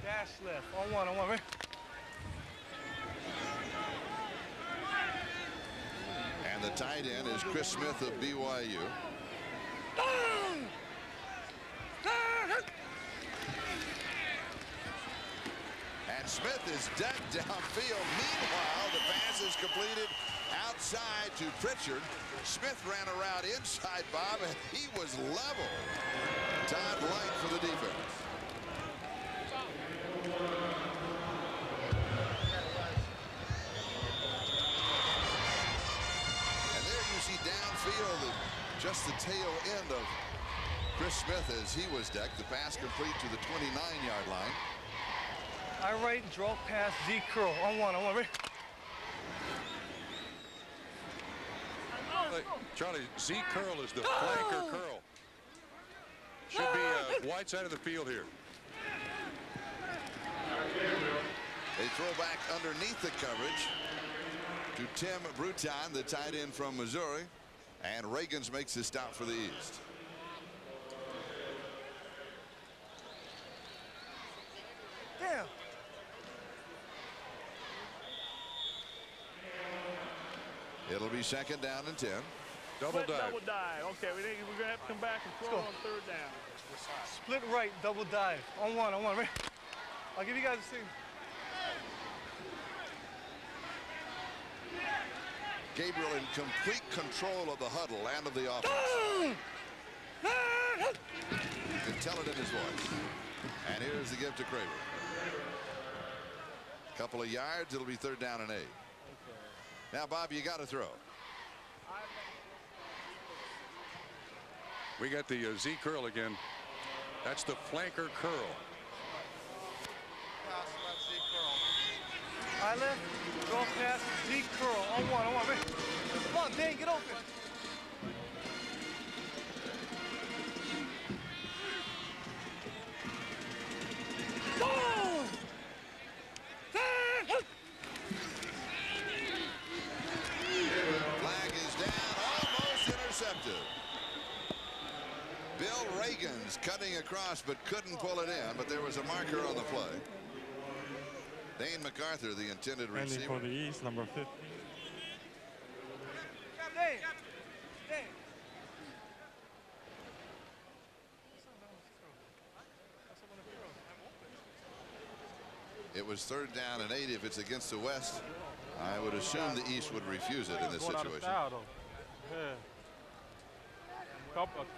Dash left. On one, right? And the tight end is Chris Smith of BYU. And Smith is decked downfield. Meanwhile, the pass is completed outside to Pritchard. Smith ran a route inside Bob, and he was level. Todd Light for the defense. And there you see downfield, just the tail end of Chris Smith as he was decked. The pass complete to the 29-yard line. I right, draw pass, Z curl. On one, right? Charlie, Z curl is the flanker curl. Should be wide side of the field here. They throw back underneath the coverage to Tim Bruton, the tight end from Missouri, and Reagans makes the stop for the East. Damn. It'll be second down and 10. Double dive. Double dive. Okay, we're going to have to come back and throw on third down. Split right, double dive. On one, right? I'll give you guys a signal. Gabriel in complete control of the huddle and of the offense. You can tell it in his voice. And here's the give to Craver. Couple of yards, it'll be third down and 8. Now, Bob, you got to throw. We got the Z curl again. That's the flanker curl. I left, draw pass, Z curl. On one, right? Come on, Dan, get open. Flag is down, almost intercepted. Bill Reagans cutting across but couldn't pull it in, but there was a marker on the play. Dane MacArthur, the intended receiver. For the East, number 50. Dane. It was third down and 8 if it's against the West. I would assume the East would refuse it in this situation. Yeah. Couple of them.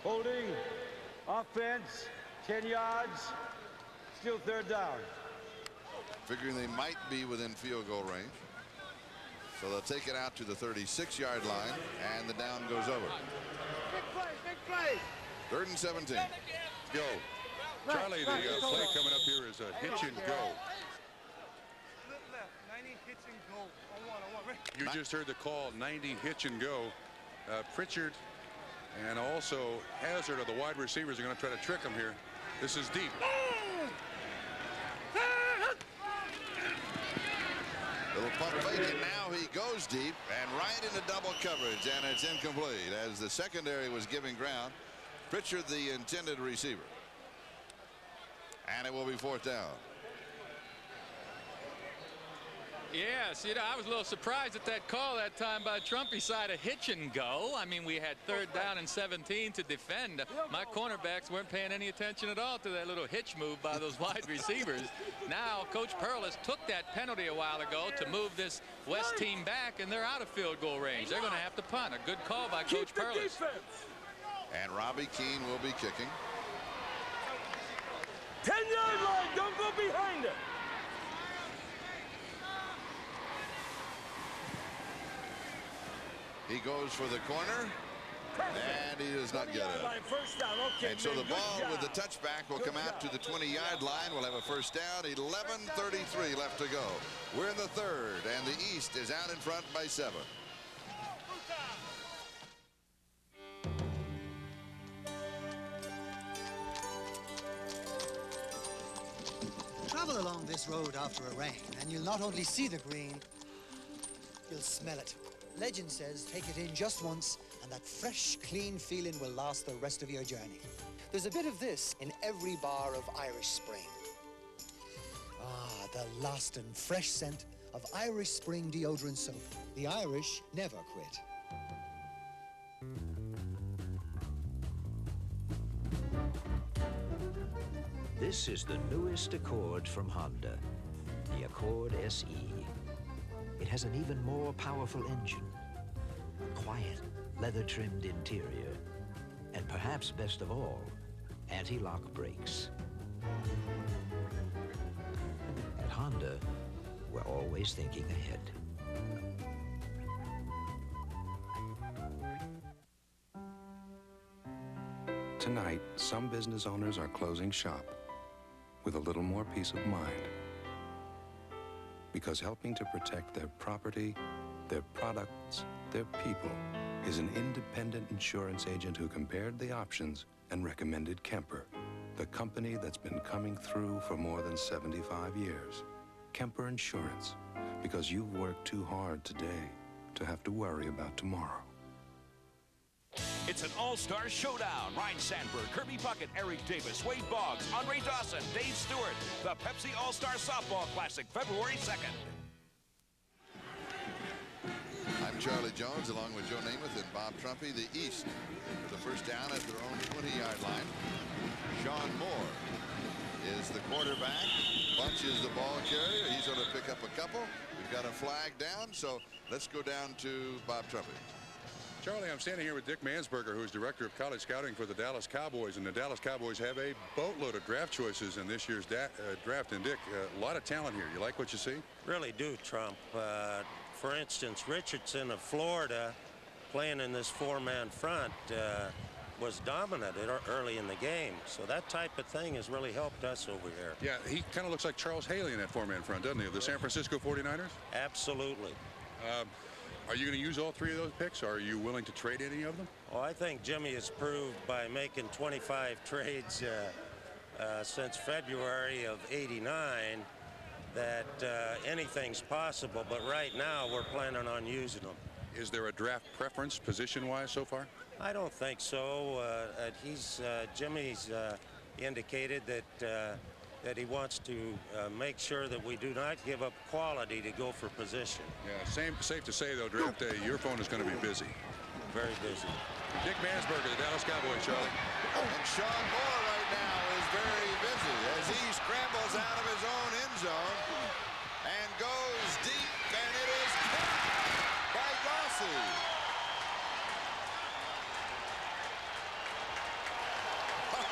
Holding, offense, 10 yards, still third down. Figuring they might be within field goal range. So they'll take it out to the 36-yard line, and the down goes over. Big play. Third and 17. Go. Charlie, the play coming up here is a hitch and go. Split left, 90 hitch and go. On one, right? You just heard the call, 90 hitch and go. Pritchard and also Hazard of the wide receivers are going to try to trick him here. This is deep. Little pump fake, and now he goes deep and right into double coverage, and it's incomplete as the secondary was giving ground. Pritchard, the intended receiver. And it will be fourth down. Yes, you know, I was a little surprised at that call that time by Trump. He decided to hitch and go. I mean, we had third down and 17 to defend. My cornerbacks weren't paying any attention at all to that little hitch move by those wide receivers. Now, Coach Perlis took that penalty a while ago to move this West team back, and they're out of field goal range. They're going to have to punt. A good call by Coach Perlis. And Robbie Keane will be kicking. 10-yard line, don't go behind it. He goes for the corner, and he does not get it. First down, okay, And so man, the ball good with the job. touchback will come out to the 20-yard line. We'll have a first down. 11:33 left to go. We're in the third, and the East is out in front by 7. Travel along this road after a rain, and you'll not only see the green, you'll smell it. Legend says take it in just once and that fresh, clean feeling will last the rest of your journey. There's a bit of this in every bar of Irish Spring. Ah, the lasting, fresh scent of Irish Spring deodorant soap. The Irish never quit. This is the newest Accord from Honda, the Accord SE. It has an even more powerful engine, a quiet, leather-trimmed interior, and perhaps best of all, anti-lock brakes. At Honda, we're always thinking ahead. Tonight, some business owners are closing shop with a little more peace of mind. Because helping to protect their property, their products, their people is an independent insurance agent who compared the options and recommended Kemper, the company that's been coming through for more than 75 years. Kemper Insurance, because you've worked too hard today to have to worry about tomorrow. It's an all-star showdown. Ryan Sandberg, Kirby Puckett, Eric Davis, Wade Boggs, Andre Dawson, Dave Stewart. The Pepsi All-Star Softball Classic, February 2nd. I'm Charlie Jones, along with Joe Namath and Bob Trumpy. The East, the first down at their own 20-yard line. Sean Moore is the quarterback. Bunch is the ball carrier. He's going to pick up a couple. We've got a flag down, so let's go down to Bob Trumpy. Charlie, I'm standing here with Dick Mansberger, who's director of college scouting for the Dallas Cowboys, and the Dallas Cowboys have a boatload of draft choices in this year's draft. And Dick, a lot of talent here. You like what you see? Really do, Trump. For instance, Richardson of Florida, playing in this four-man front, was dominant early in the game. So that type of thing has really helped us over here. Yeah, he kind of looks like Charles Haley in that four-man front, doesn't he, of the San Francisco 49ers? Absolutely. Are you going to use all three of those picks, or are you willing to trade any of them? Well, I think Jimmy has proved by making 25 trades since February of '89 that anything's possible. But right now, we're planning on using them. Is there a draft preference position-wise so far? I don't think so. Jimmy's indicated that he wants to make sure that we do not give up quality to go for position. Yeah, safe to say, though, draft day, your phone is going to be busy. Very busy. Dick Mansberger, the Dallas Cowboys, Charlie. And Sean Moore right now is very busy as he scrambles out of his own end zone and goes deep, and it is caught by Gossi.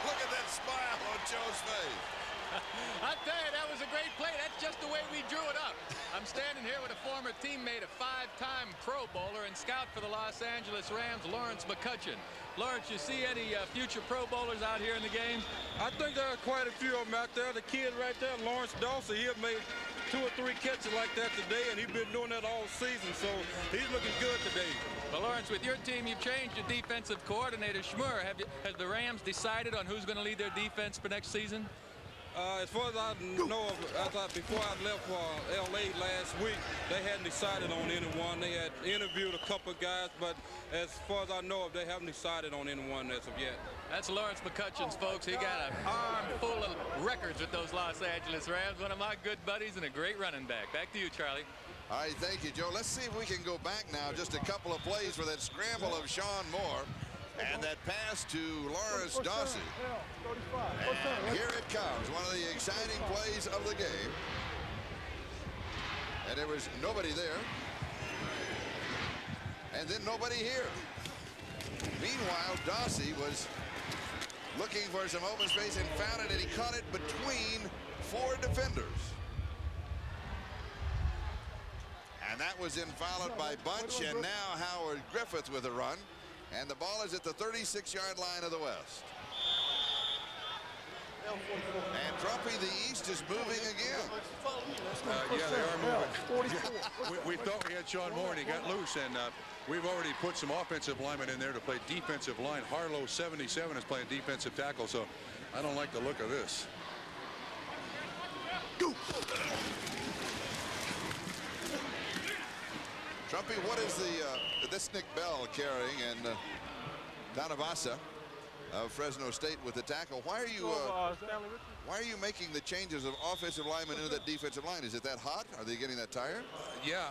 Look at that smile on Joe's face. I tell you, that was a great play. That's just the way we drew it up. I'm standing here with a former teammate, a five-time Pro Bowler and scout for the Los Angeles Rams, Lawrence McCutcheon. Lawrence, you see any future Pro Bowlers out here in the game? I think there are quite a few of them out there. The kid right there, Lawrence Dawson, he made 2 or 3 catches like that today, and he's been doing that all season, so he's looking good today. Well, Lawrence, with your team, you've changed your defensive coordinator, Schmur. Has the Rams decided on who's going to lead their defense for next season? As far as I know, before I left for L.A. last week, they hadn't decided on anyone. They had interviewed a couple of guys, but as far as I know, they haven't decided on anyone as of yet. That's Lawrence McCutcheon's, folks. He got an arm full of records with those Los Angeles Rams. One of my good buddies and a great running back. Back to you, Charlie. All right, thank you, Joe. Let's see if we can go back now just a couple of plays for that scramble of Sean Moore. And that pass to Lawrence Dawson. And here it comes, one of the exciting plays of the game. And there was nobody there. And then nobody here. Meanwhile, Dawson was looking for some open space and found it, and he caught it between 4 defenders. And that was then followed by Bunch, and now Howard Griffith with a run. And the ball is at the 36-yard line of the West. And Trumpy, the East is moving again. Yeah, they are moving. we thought we had Sean Moore, and he got loose. And we've already put some offensive linemen in there to play defensive line. Harlow, 77, is playing defensive tackle. So I don't like the look of this. Trumpy, what is this Nick Bell carrying, and Donavasa of Fresno State with the tackle? Why are you making the changes of offensive linemen into that defensive line? Is it that hot? Are they getting that tired? Yeah,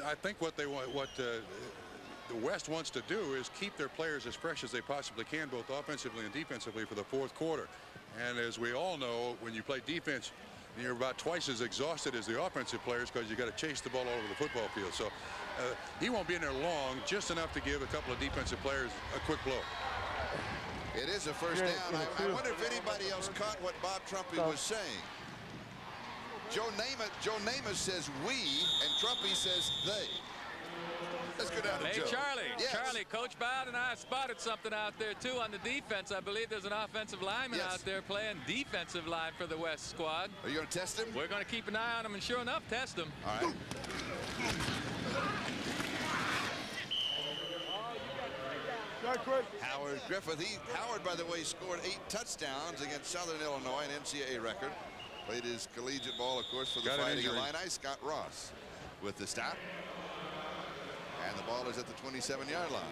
I think what they want, the West wants to do is keep their players as fresh as they possibly can, both offensively and defensively, for the fourth quarter. And as we all know, when you play defense, you're about twice as exhausted as the offensive players because you got to chase the ball all over the football field. So he won't be in there long, just enough to give a couple of defensive players a quick blow. It is a first down. I wonder if anybody else caught what Bob Trumpy was saying. Joe Namath says we, and Trumpy says they. Let's go down to Joe. Hey, Charlie. Yes. Charlie, Coach Bowden and I spotted something out there, too, on the defense. I believe there's an offensive lineman out there playing defensive line for the West squad. Are you going to test him? We're going to keep an eye on him, and sure enough, test him. All right. Howard Griffith. Howard, by the way, scored 8 touchdowns against Southern Illinois, an NCAA record. Played his collegiate ball, of course, for the Fighting Illini. Scott Ross with the stop. And the ball is at the 27-yard line.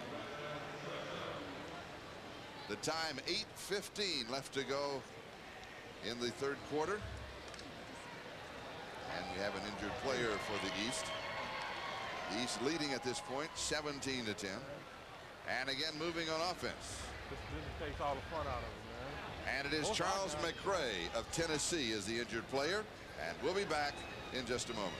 The time, 8:15 left to go in the third quarter. And we have an injured player for the East. The East leading at this point, 17-10. And again, moving on offense. This takes all the fun out of it, man. And it is Charles McRae of Tennessee is the injured player. And we'll be back in just a moment.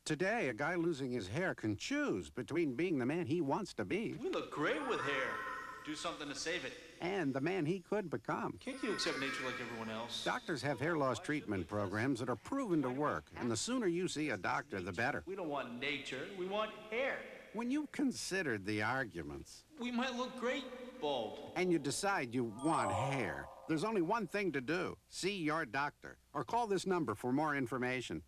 Today, a guy losing his hair can choose between being the man he wants to be We look great with hair. Do something to save it. and the man he could become. Can't you accept nature like everyone else? Doctors have hair loss treatment programs that are proven to work, and the sooner you see a doctor, the better. We don't want nature. We want hair. When you've considered the arguments, We might look great bald. and you decide you want hair, there's only one thing to do. See your doctor, or call this number for more information.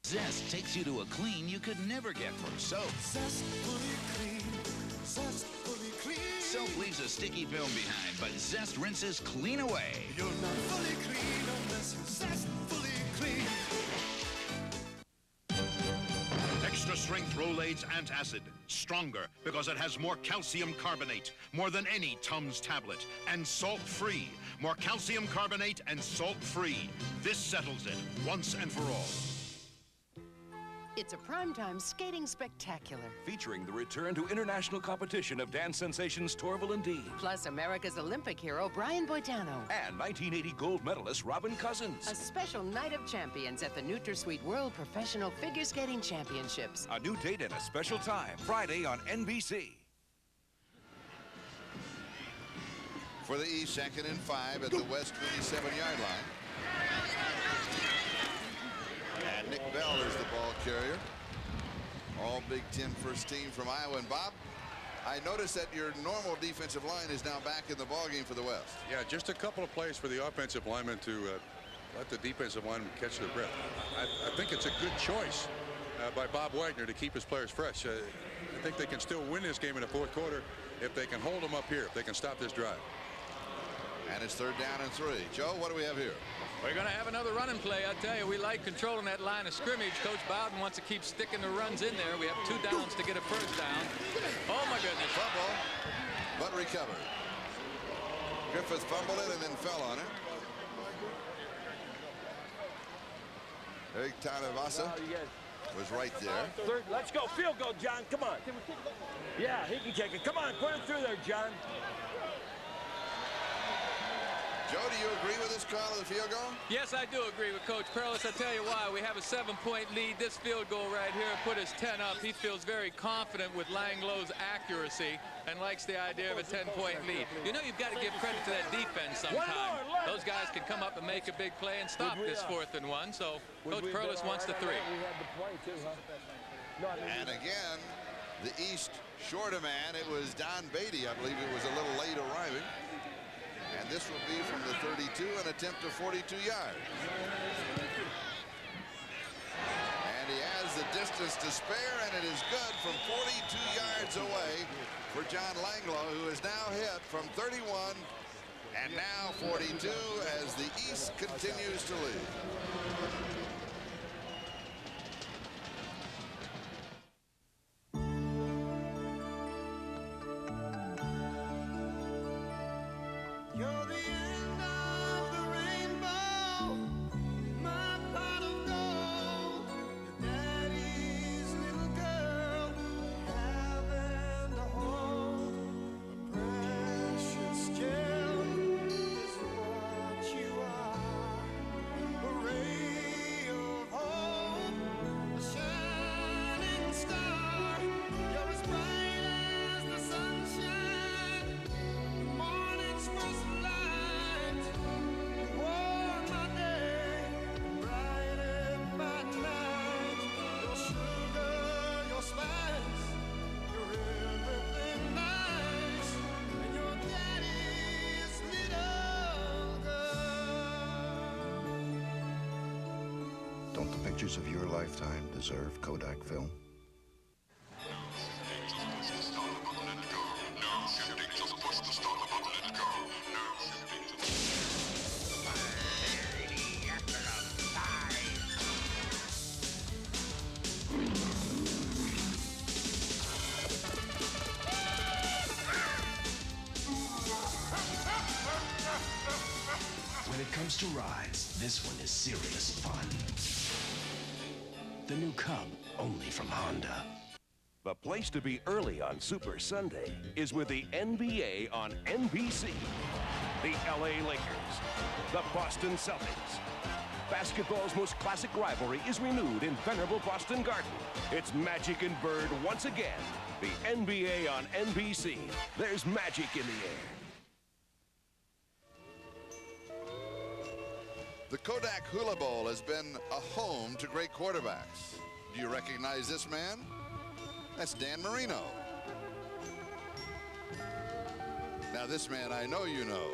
Zest takes you to a clean you could never get from soap. Zest fully clean. Zest fully clean. Soap leaves a sticky film behind, but Zest rinses clean away. You're not fully clean unless you Zest fully clean. Extra strength Rolaids antacid. Stronger because it has more calcium carbonate, more than any Tums tablet, and salt-free. More calcium carbonate and salt-free. This settles it once and for all. It's a primetime skating spectacular. Featuring the return to international competition of dance sensations Torval and Dean. Plus America's Olympic hero, Brian Boitano. And 1980 gold medalist Robin Cousins. A special night of champions at the NutraSweet World Professional Figure Skating Championships. A new date and a special time, Friday on NBC. For the East, 2nd and 5 at the West 27-yard line. And Nick Bell is the ball carrier. All Big Ten first team from Iowa. And Bob, I noticed that your normal defensive line is now back in the ballgame for the West. Yeah, just a couple of plays for the offensive linemen to let the defensive linemen catch their breath. I think it's a good choice by Bob Wagner to keep his players fresh. I think they can still win this game in the fourth quarter if they can hold them up here, if they can stop this drive. And it's 3rd down and 3. Joe, what do we have here? We're going to have another running play. I tell you, we like controlling that line of scrimmage. Coach Bowden wants to keep sticking the runs in there. We have 2 downs to get a first down. Oh, my goodness. Fumble, but recovered. Griffith fumbled it and then fell on it. Eric Tanavasa was right there. Third, let's go. Field goal, John. Come on. Yeah, he can kick it. Come on, put it through there, John. Joe, do you agree with this call of the field goal? Yes, I do agree with Coach Perlis. I tell you why. We have a 7-point lead. This field goal right here put us 10 up. He feels very confident with Langlow's accuracy and likes the idea of a 10-point lead. You know, you've got to give credit to that defense sometime. Those guys can come up and make a big play and stop this 4th and 1. So Coach Perlis wants the 3. And again, the East short a man. It was Don Beatty. I believe it was a little late arriving. And this will be from the 32, an attempt of 42 yards. And he has the distance to spare, and it is good from 42 yards away for John Langlow, who is now hit from 31 and now 42 as the East continues to lead. You're the end of the rainbow, my pot of gold. Your daddy's little girl, haven't a home. A precious gem is what you are. A ray of hope, a shining star. You're as bright as the sunshine. The morning's first light, you warm my day, brighten my night. Your sugar, your spice, you're everything nice, and your daddy's little girl. Don't the pictures of your lifetime deserve Kodak film? When it comes to rides, this one is serious fun. The new Cub, only from Honda. The place to be early on Super Sunday is with the NBA on NBC. The LA Lakers, the Boston Celtics. Basketball's most classic rivalry is renewed in venerable Boston Garden. It's Magic and Bird once again. The NBA on NBC. There's magic in the air. The Kodak Hula Bowl has been a home to great quarterbacks. Do you recognize this man? That's Dan Marino. Now this man I know you know.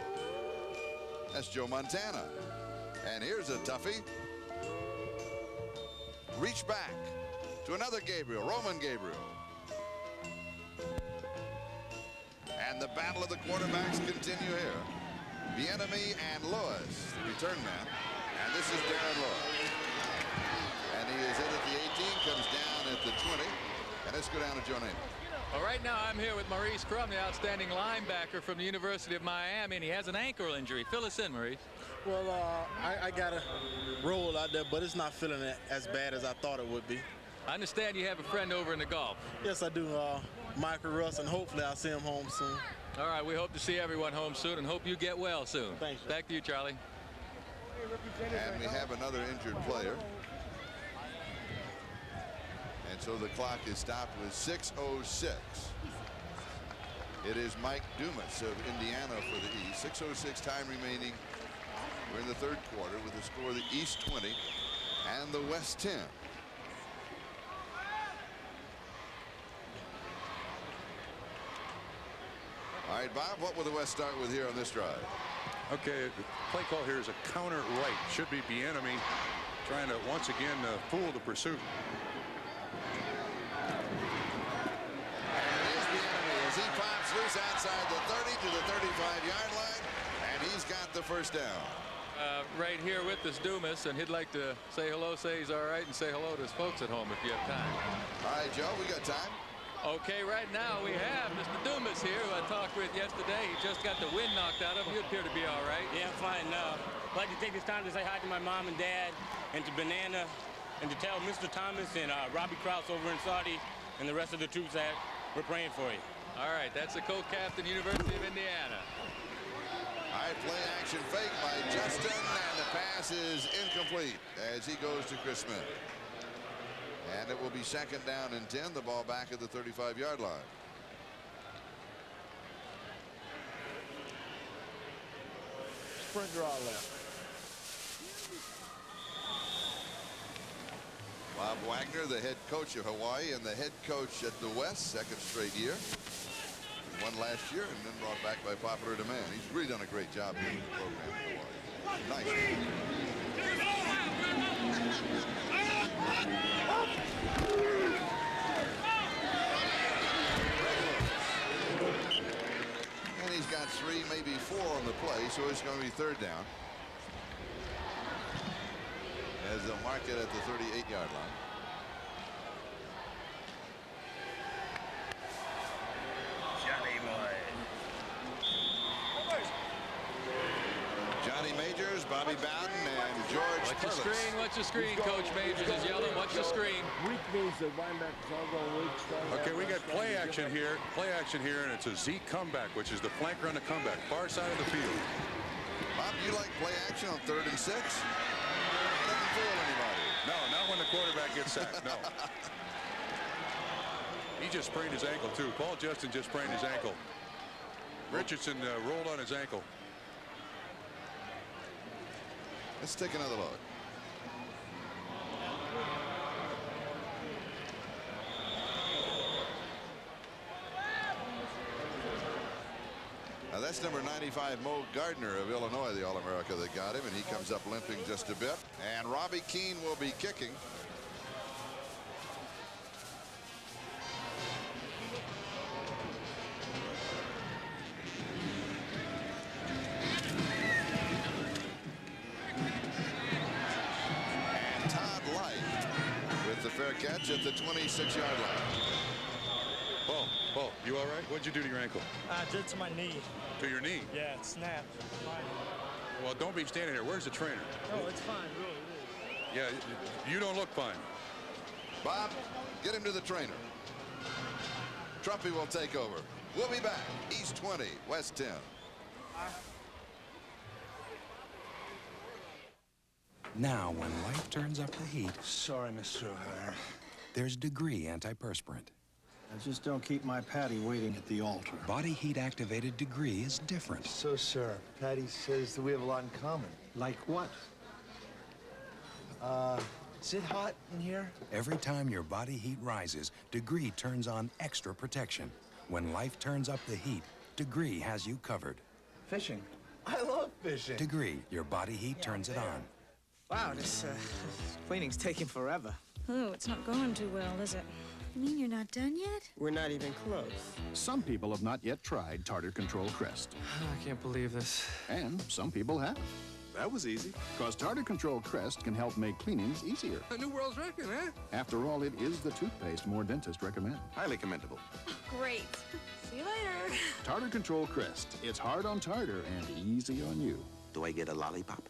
That's Joe Montana. And here's a toughie. Reach back to another Gabriel, Roman Gabriel. And the battle of the quarterbacks continue here. Bieniemy and Lewis, the return man. And this is Darren Lewis. And he is in at the 18, comes down at the 20. And let's go down to Joe Namath. Well, right now I'm here with Maurice Crum, the outstanding linebacker from the University of Miami, and he has an ankle injury. Fill us in, Maurice. Well, I got a roll out there, but it's not feeling as bad as I thought it would be. I understand you have a friend over in the Gulf. Yes, I do, Michael Russ, and hopefully I'll see him home soon. All right, we hope to see everyone home soon and hope you get well soon. Thanks. Back to you, Charlie. And we have another injured player. And so the clock is stopped with 6:06. It is Mike Dumas of Indiana for the East. 6:06 time remaining. We're in the third quarter with the score of the East 20 and the West 10. All right, Bob, what will the West start with here on this drive? Okay, the play call here is a counter right. Should be Bieniemy trying to once again fool the pursuit. As he pops loose outside the 30 to the 35-yard line, and he's got the first down. Right here with us, Dumas, and he'd like to say hello, say he's all right, and say hello to his folks at home if you have time. All right, Joe, we got time. Okay, right now we have Mr. Dumas here, who I talked with yesterday. He just got the wind knocked out of him. You appear to be all right. Yeah, I'm fine. I'd like to take this time to say hi to my mom and dad, and to Banana, and to tell Mr. Thomas and Robbie Krause over in Saudi and the rest of the troops that we're praying for you. All right, that's the co-captain, University of Indiana. High play action fake by Justin, and the pass is incomplete as he goes to Chris Smith. And it will be 2nd down and 10. The ball back at the 35-yard line. Sprint draw left. Bob Wagner, the head coach of Hawaii and the head coach at the West, 2nd straight year. He won last year and then brought back by popular demand. He's really done a great job here with the program in Hawaii. Nice. And he's got 3, maybe 4 on the play, so it's going to be 3rd down. As they'll mark it at the 38-yard line. Johnny Majors, Bobby Bowden, and George Perlis. Watch your screen, Coach Majors is yelling. Watch your screen. Weak means the linebackers all going weak. Okay, we got play action here. Play action here, and it's a Z comeback, which is the flanker on the comeback, far side of the field. Bob, you like play action on 3rd and 6? Doesn't fool anybody. No, not when the quarterback gets sacked. No. He just sprained his ankle too. Paul Justin just sprained his ankle. Richardson rolled on his ankle. Let's take another look. Now that's number 95, Mo Gardner of Illinois, the All-America that got him, and he comes up limping just a bit. And Robbie Keane will be kicking. And Todd Light with the fair catch at the 26-yard line. Paul, you all right? What'd you do to your ankle? I did to my knee. To your knee? Yeah, it snapped. Well, don't be standing here. Where's the trainer? Oh, it's fine, really. Yeah, you don't look fine. Bob, get him to the trainer. Trumpy will take over. We'll be back. East 20, West 10. Now, when life turns up the heat... Sorry, Mr. O'Hara. There's Degree antiperspirant. I just don't keep my Patty waiting at the altar. Body heat activated Degree is different. So, sir, Patty says that we have a lot in common. Like what? Is it hot in here? Every time your body heat rises, Degree turns on extra protection. When life turns up the heat, Degree has you covered. Fishing. I love fishing. Degree, your body heat turns it on. Wow, this cleaning's taking forever. Oh, it's not going too well, is it? You mean you're not done yet? We're not even close. Some people have not yet tried Tartar Control Crest. I can't believe this. And some people have. That was easy. Because Tartar Control Crest can help make cleanings easier. A new world's record, eh? After all, it is the toothpaste more dentists recommend. Highly commendable. Great. See you later. Tartar Control Crest. It's hard on tartar and easy on you. Do I get a lollipop?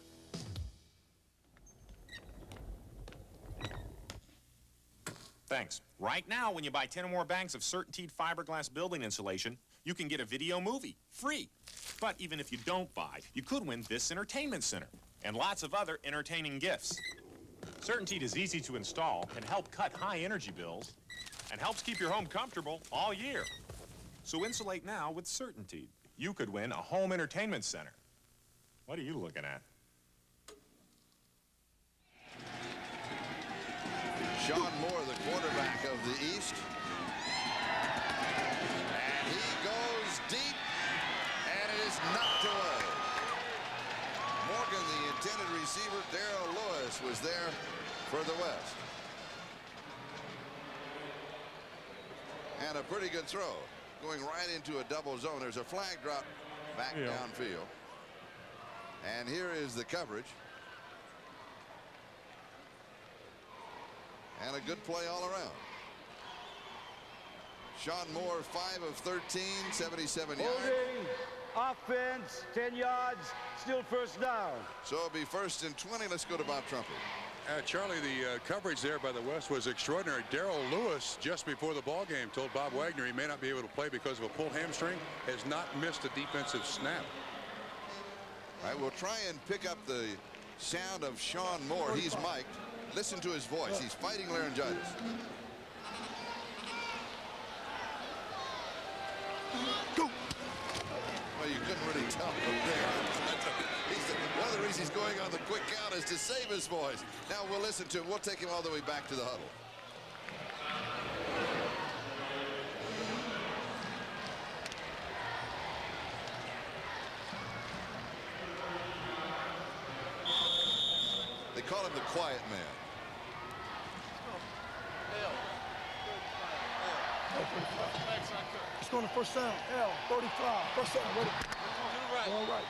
Thanks. Right now, when you buy 10 or more bags of Certainteed fiberglass building insulation, you can get a video movie, free. But even if you don't buy, you could win this entertainment center and lots of other entertaining gifts. Certainteed is easy to install, can help cut high energy bills, and helps keep your home comfortable all year. So insulate now with Certainteed. You could win a home entertainment center. What are you looking at? Sean Moore, the quarterback of the East. And he goes deep, and it is knocked away. Morgan, the intended receiver, Darrell Lewis, was there for the West. And a pretty good throw, going right into a double zone. There's a flag drop back downfield. And here is the coverage. And a good play all around. Sean Moore, 5 of 13, 77 yards. Offense, 10 yards, still first down. So it'll be 1st and 20. Let's go to Bob Trumpy. Charlie, the coverage there by the West was extraordinary. Darrell Lewis, just before the ball game, told Bob Wagner he may not be able to play because of a pulled hamstring, has not missed a defensive snap. All right, we'll try and pick up the sound of Sean Moore. He's mic'd. Listen to his voice. He's fighting laryngitis. Go! Well, you couldn't really tell from there. One of the reasons he's going on the quick count is to save his voice. Now we'll listen to him. We'll take him all the way back to the huddle. They call him the quiet man. It's going to first down. L, 35. First down, ready. All right.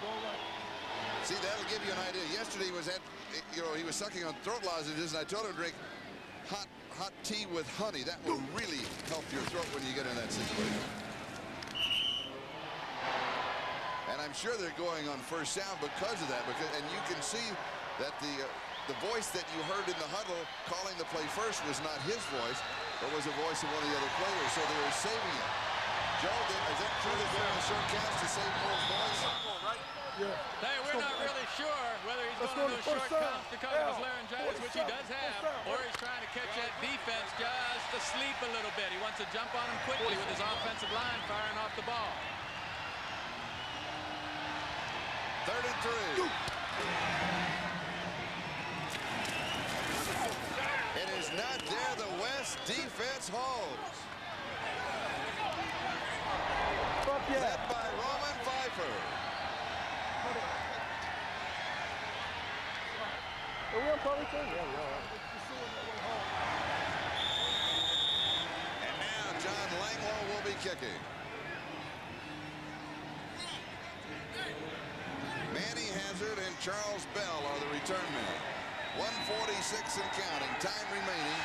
See, that'll give you an idea. Yesterday he was he was sucking on throat lozenges, and I told him to drink hot tea with honey. That will really help your throat when you get in that situation. And I'm sure they're going on first down because of that. And you can see that the voice that you heard in the huddle calling the play first was not his voice, but was the voice of one of the other players. So they were saving it. Joe, is that true that they're on a short cast to save Moore's voice? Yeah. Hey, we're not really sure whether he's going to do a short count because of his laryngitis, which he does have, or he's trying to catch that defense just to sleep a little bit. He wants to jump on him quickly with his offensive line firing off the ball. 3rd and 3. It is not there. The West defense holds. Led by Roman Pfeiffer. And now John Langlow will be kicking. Manny Hazard and Charles Bell are the return men. 1:46 and counting. Time remaining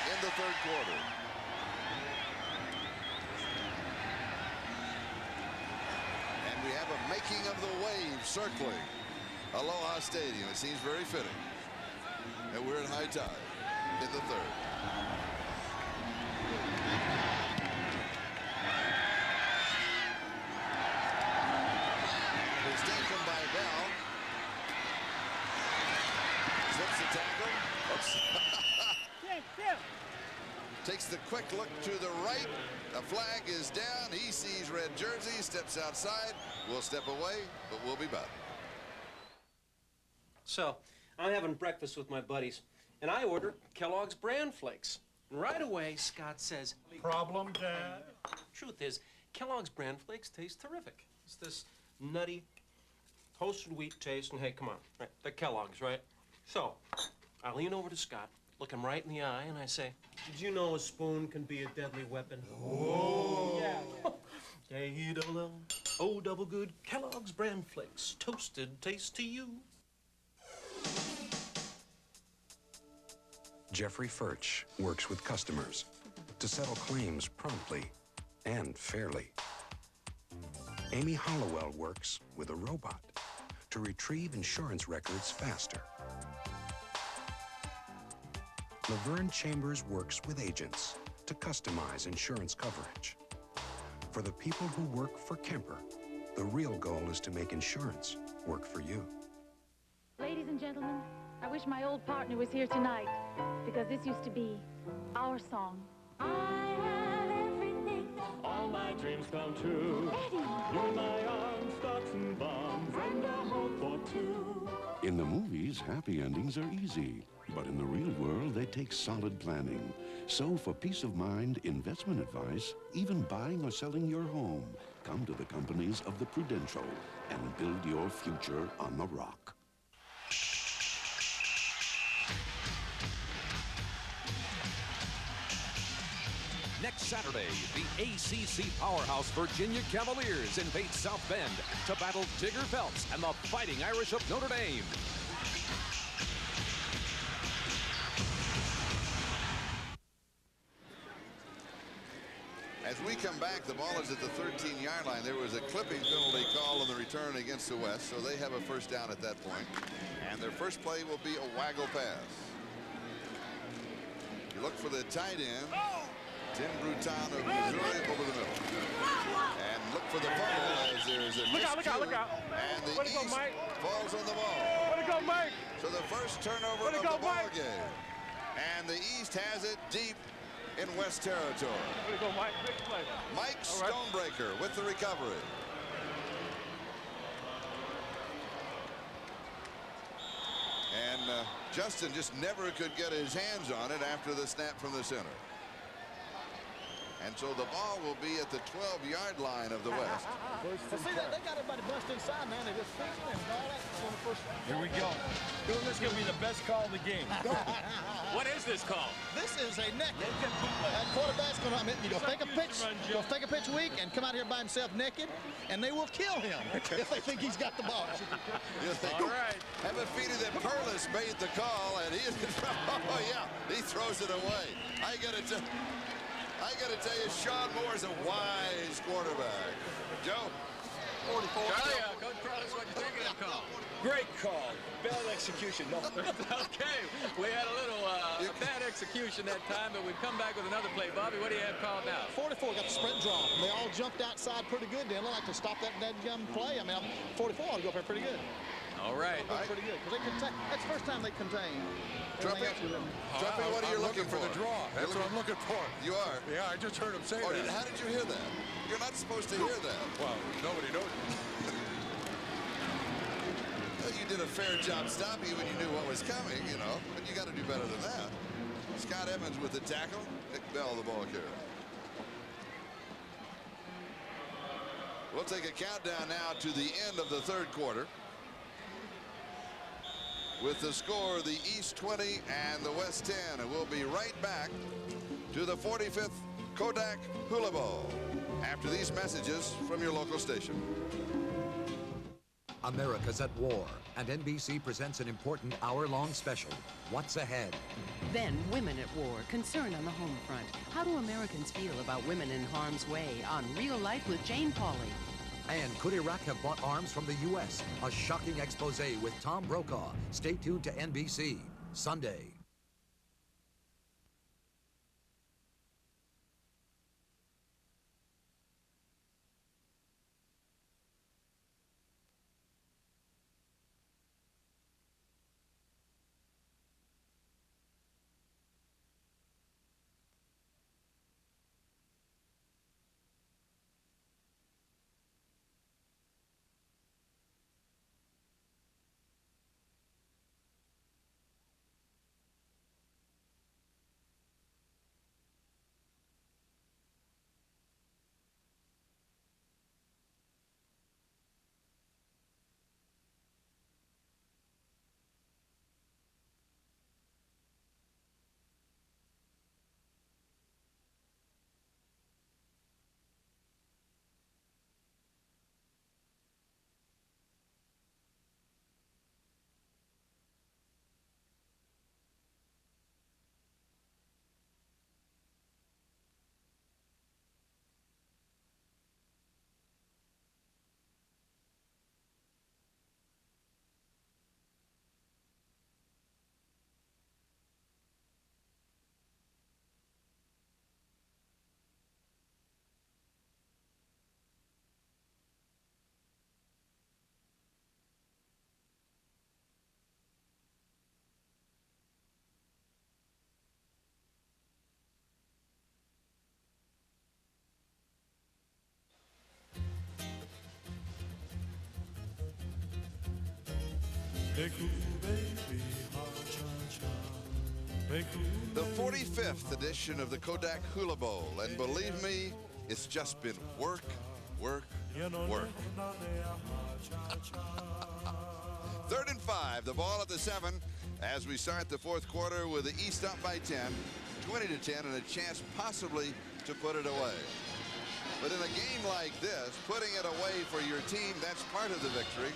in the 3rd quarter. And we have a making of the wave circling Aloha Stadium. It seems very fitting. And we're at high tide in the 3rd. It's taken by Bell. Slips the tackle. Oops. Takes the quick look to the right. The flag is down. He sees red jersey, steps outside. We'll step away, but we'll be back. So, I'm having breakfast with my buddies, and I order Kellogg's Bran Flakes. And right away, Scott says, "Problem, Dad?" Truth is, Kellogg's Bran Flakes taste terrific. It's this nutty, toasted wheat taste, and hey, come on, right? They're Kellogg's, right? So, I lean over to Scott, look him right in the eye, and I say, "Did you know a spoon can be a deadly weapon?" Oh! Yeah. K-double-L-O double good Kellogg's Bran Flakes, toasted taste to you. Jeffrey Furch works with customers to settle claims promptly and fairly. Amy Hollowell works with a robot to retrieve insurance records faster. Laverne Chambers works with agents to customize insurance coverage. For the people who work for Kemper, the real goal is to make insurance work for you. Ladies and gentlemen, I wish my old partner was here tonight, because this used to be our song. I have everything. All my dreams come true. Eddie! You in my arms, stocks and bonds, and a hope for two. In the movies, happy endings are easy. But in the real world, they take solid planning. So for peace of mind, investment advice, even buying or selling your home, come to the companies of the Prudential and build your future on the rock. Next Saturday, the ACC powerhouse Virginia Cavaliers invade South Bend to battle Tigger Phelps and the Fighting Irish of Notre Dame. As we come back, the ball is at the 13-yard line. There was a clipping penalty call on the return against the West, so they have a first down at that point. And their first play will be a waggle pass. You look for the tight end, Tim Bruton of Missouri, over the middle. And look for the fumble as there's There's a Look out, look out, miscue, look out. and the Way to go, East Mike. falls on the ball. Way to go, Mike. So the first turnover Way to of go, the ball Mike. game. And the East has it deep in West Territory. Way to go, Mike. Big play. Mike Stonebreaker with the recovery. And Justin just never could get his hands on it after the snap from the center. And so the ball will be at the 12-yard line of the West. Well, see, they got everybody bunched inside, man. They just fixing it and all that. On the first. Here we go. This is going to be the best call of the game. What is this call? This is a naked. That quarterback's going to take a pitch weak and come out here by himself naked, and they will kill him if they think he's got the ball. All right. Have a feeling that Perlis made the call, and he is oh yeah, he throws it away. I got to tell you, Sean Moore's a wise quarterback. Joe. 44. Charlie, Coach Perlis, what do you think of that call? Great call. Bad execution. No. Okay, we had a little bad execution that time, but we come back with another play. Bobby, what do you have called now? 44 got the sprint draw. They all jumped outside pretty good. They look like to stop that dead gun play. I mean, 44 ought to go up there pretty good. All right. Pretty good. Because that's the first time they contained. Trumpy, what are you looking for? The draw. That's what I'm looking for. You are? Yeah, I just heard him say that. How did you hear that? You're not supposed to hear that. Well, nobody knows. Well, you did a fair job stopping when you knew what was coming, you know, but you got to do better than that. Scott Evans with the tackle. Nick Bell, the ball carrier. We'll take a countdown now to the end of the third quarter. With the score, the East 20 and the West 10. And we'll be right back to the 45th Kodak Hula Bowl after these messages from your local station. America's at war, and NBC presents an important hour-long special, What's Ahead? Then Women at War, concern on the home front. How do Americans feel about women in harm's way on Real Life with Jane Pauley? And could Iraq have bought arms from the U.S.? A shocking expose with Tom Brokaw. Stay tuned to NBC, Sunday. The 45th edition of the Kodak Hula Bowl, and believe me, it's just been work, work, work. 3rd and 5, the ball at the 7 as we start the fourth quarter with the East up by 10, 20-10, and a chance possibly to put it away. But in a game like this, putting it away for your team, that's part of the victory.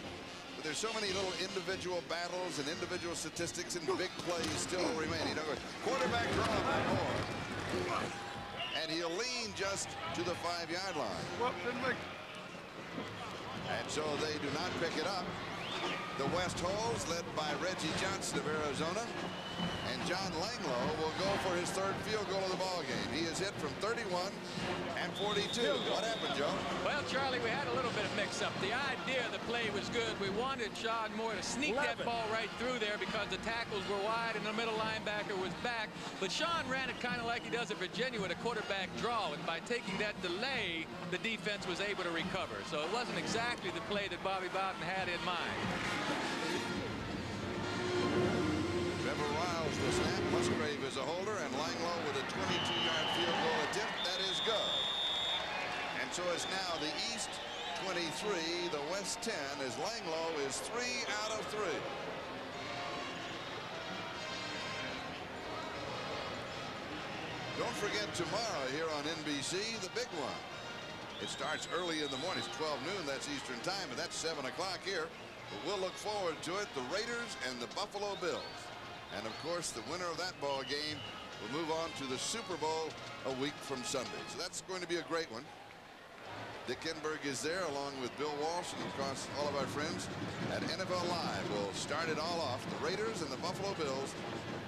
But there's so many little individual battles and individual statistics and big plays still remaining. Quarterback draw by Moore. And he'll lean just to the 5-yard line. Well, didn't make. And so they do not pick it up. The West Holes, led by Reggie Johnson of Arizona. And John Langlow will go for his 3rd field goal of the ball game. He is hit from 31 and 42. What happened, Joe? Well, Charlie, we had a little bit of mix mix-up. The idea of the play was good. We wanted Sean Moore to sneak that ball right through there because the tackles were wide and the middle linebacker was back. But Sean ran it kind of like he does at Virginia with a quarterback draw, and by taking that delay, the defense was able to recover. So it wasn't exactly the play that Bobby Bowden had in mind. Trevor Riles the snap. Musgrave is a holder, and Langloh with a 22-yard field goal attempt. That is good. And so it's now the East 23, the West 10, as Langloh is 3 out of 3. Don't forget tomorrow here on NBC, the big one. It starts early in the morning. It's 12 noon. That's Eastern time, and that's 7 o'clock here. But we'll look forward to it. The Raiders and the Buffalo Bills. And, of course, the winner of that ball game will move on to the Super Bowl a week from Sunday. So that's going to be a great one. Dick Enberg is there along with Bill Walsh and, of course, all of our friends at NFL Live. We'll start it all off. The Raiders and the Buffalo Bills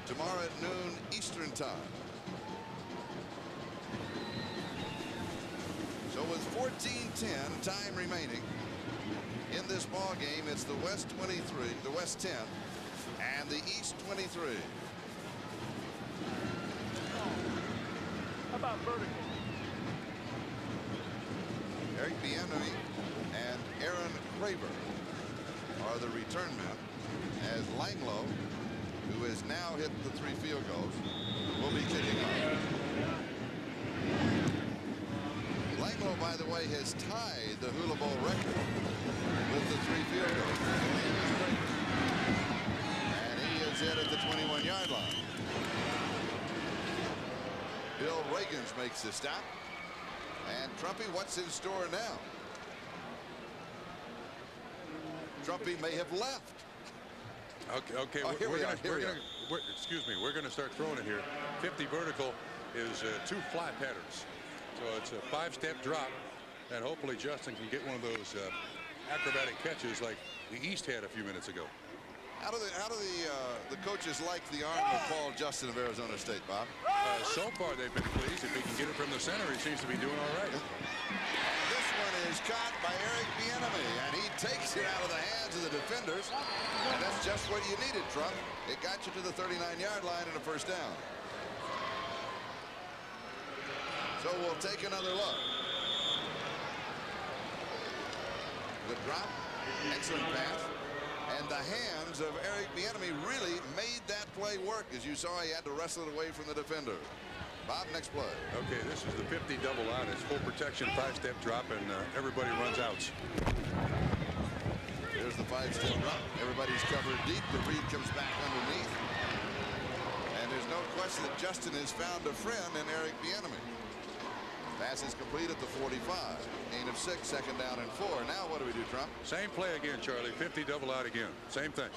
tomorrow at noon Eastern time. So with 14:10 time remaining in this ball game, it's the West 23, the West 10, and the East 23. How about vertical? Eric Bieniemy and Aaron Craver are the return men, as Langloh, who has now hit the 3 field goals, will be kicking off. Langloh, by the way, has tied the Hula Bowl record with the 3 field goals. And he is hit at the 21-yard line. Bill Reagans makes the stop. And Trumpy, what's in store now? Trumpy may have left. Okay. Oh, here we are. Excuse me. We're going to start throwing it here. 50 vertical is 2 flat headers. So it's a 5-step drop, and hopefully Justin can get one of those acrobatic catches like the East had a few minutes ago. How do the coaches like the arm of Paul Justin of Arizona State, Bob? So far they've been pleased. If he can get it from the center, he seems to be doing all right. This one is caught by Eric Bieniemy, and he takes it out of the hands of the defenders. And that's just what you needed, Trump. It got you to the 39-yard line and a first down. So we'll take another look. The drop, excellent pass. And the hands of Eric Bieniemy really made that play work. As you saw, he had to wrestle it away from the defender. Bob, next play. Okay, this is the 50 double out. It's full protection, 5-step drop, and everybody runs outs. Here's the 5-step drop. Everybody's covered deep. The read comes back underneath. And there's no question that Justin has found a friend in Eric Bieniemy. Pass is complete at the 45. Gain of 6, second down and 4. Now what do we do, Trump? Same play again, Charlie. 50 double out again. Same thing.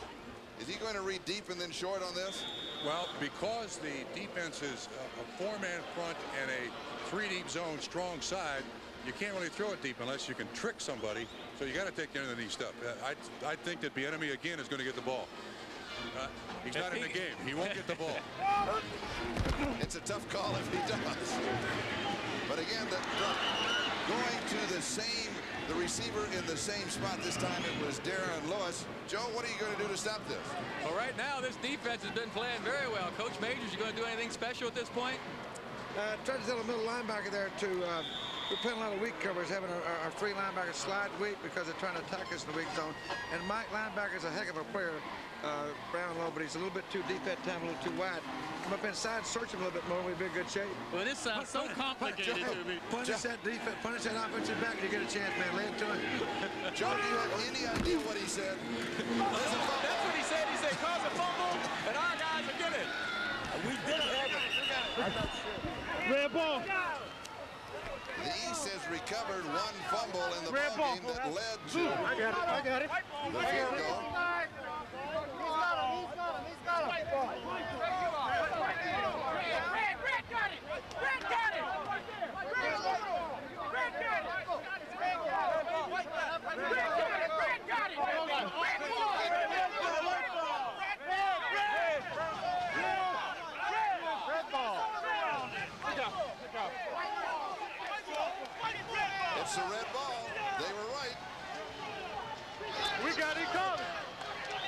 Is he going to read deep and then short on this? Well, because the defense is a 4-man front and a 3-deep zone, strong side, you can't really throw it deep unless you can trick somebody. So you got to take the underneath stuff. I think that Bieniemy again is going to get the ball. He's not in the game. He won't get the ball. It's a tough call if he does. But again, going to the receiver in the same spot. This time it was Darren Lewis. Joe, what are you going to do to stop this? Well, right now, this defense has been playing very well. Coach Majors, you going to do anything special at this point? Try to tell a middle linebacker there to we're playing a lot of weak covers, having our free linebackers slide weak because they're trying to attack us in the weak zone. And Mike linebacker is a heck of a player, Brownlow, but he's a little bit too deep that time, a little too wide. Come up inside, search him a little bit more, we'll be in good shape. Well, this sounds so complicated to me. Punish that defense, punish that offensive back, and you get a chance, man. Lay it to him. Joe, do you have any idea what he said? That's what he said. He said, cause a fumble, and our guys will get it. We did have it. I'm not sure. Red ball. The East has recovered 1 fumble in the ball game that led to I got it. the field goal. It's a red ball. They were right. got it coming.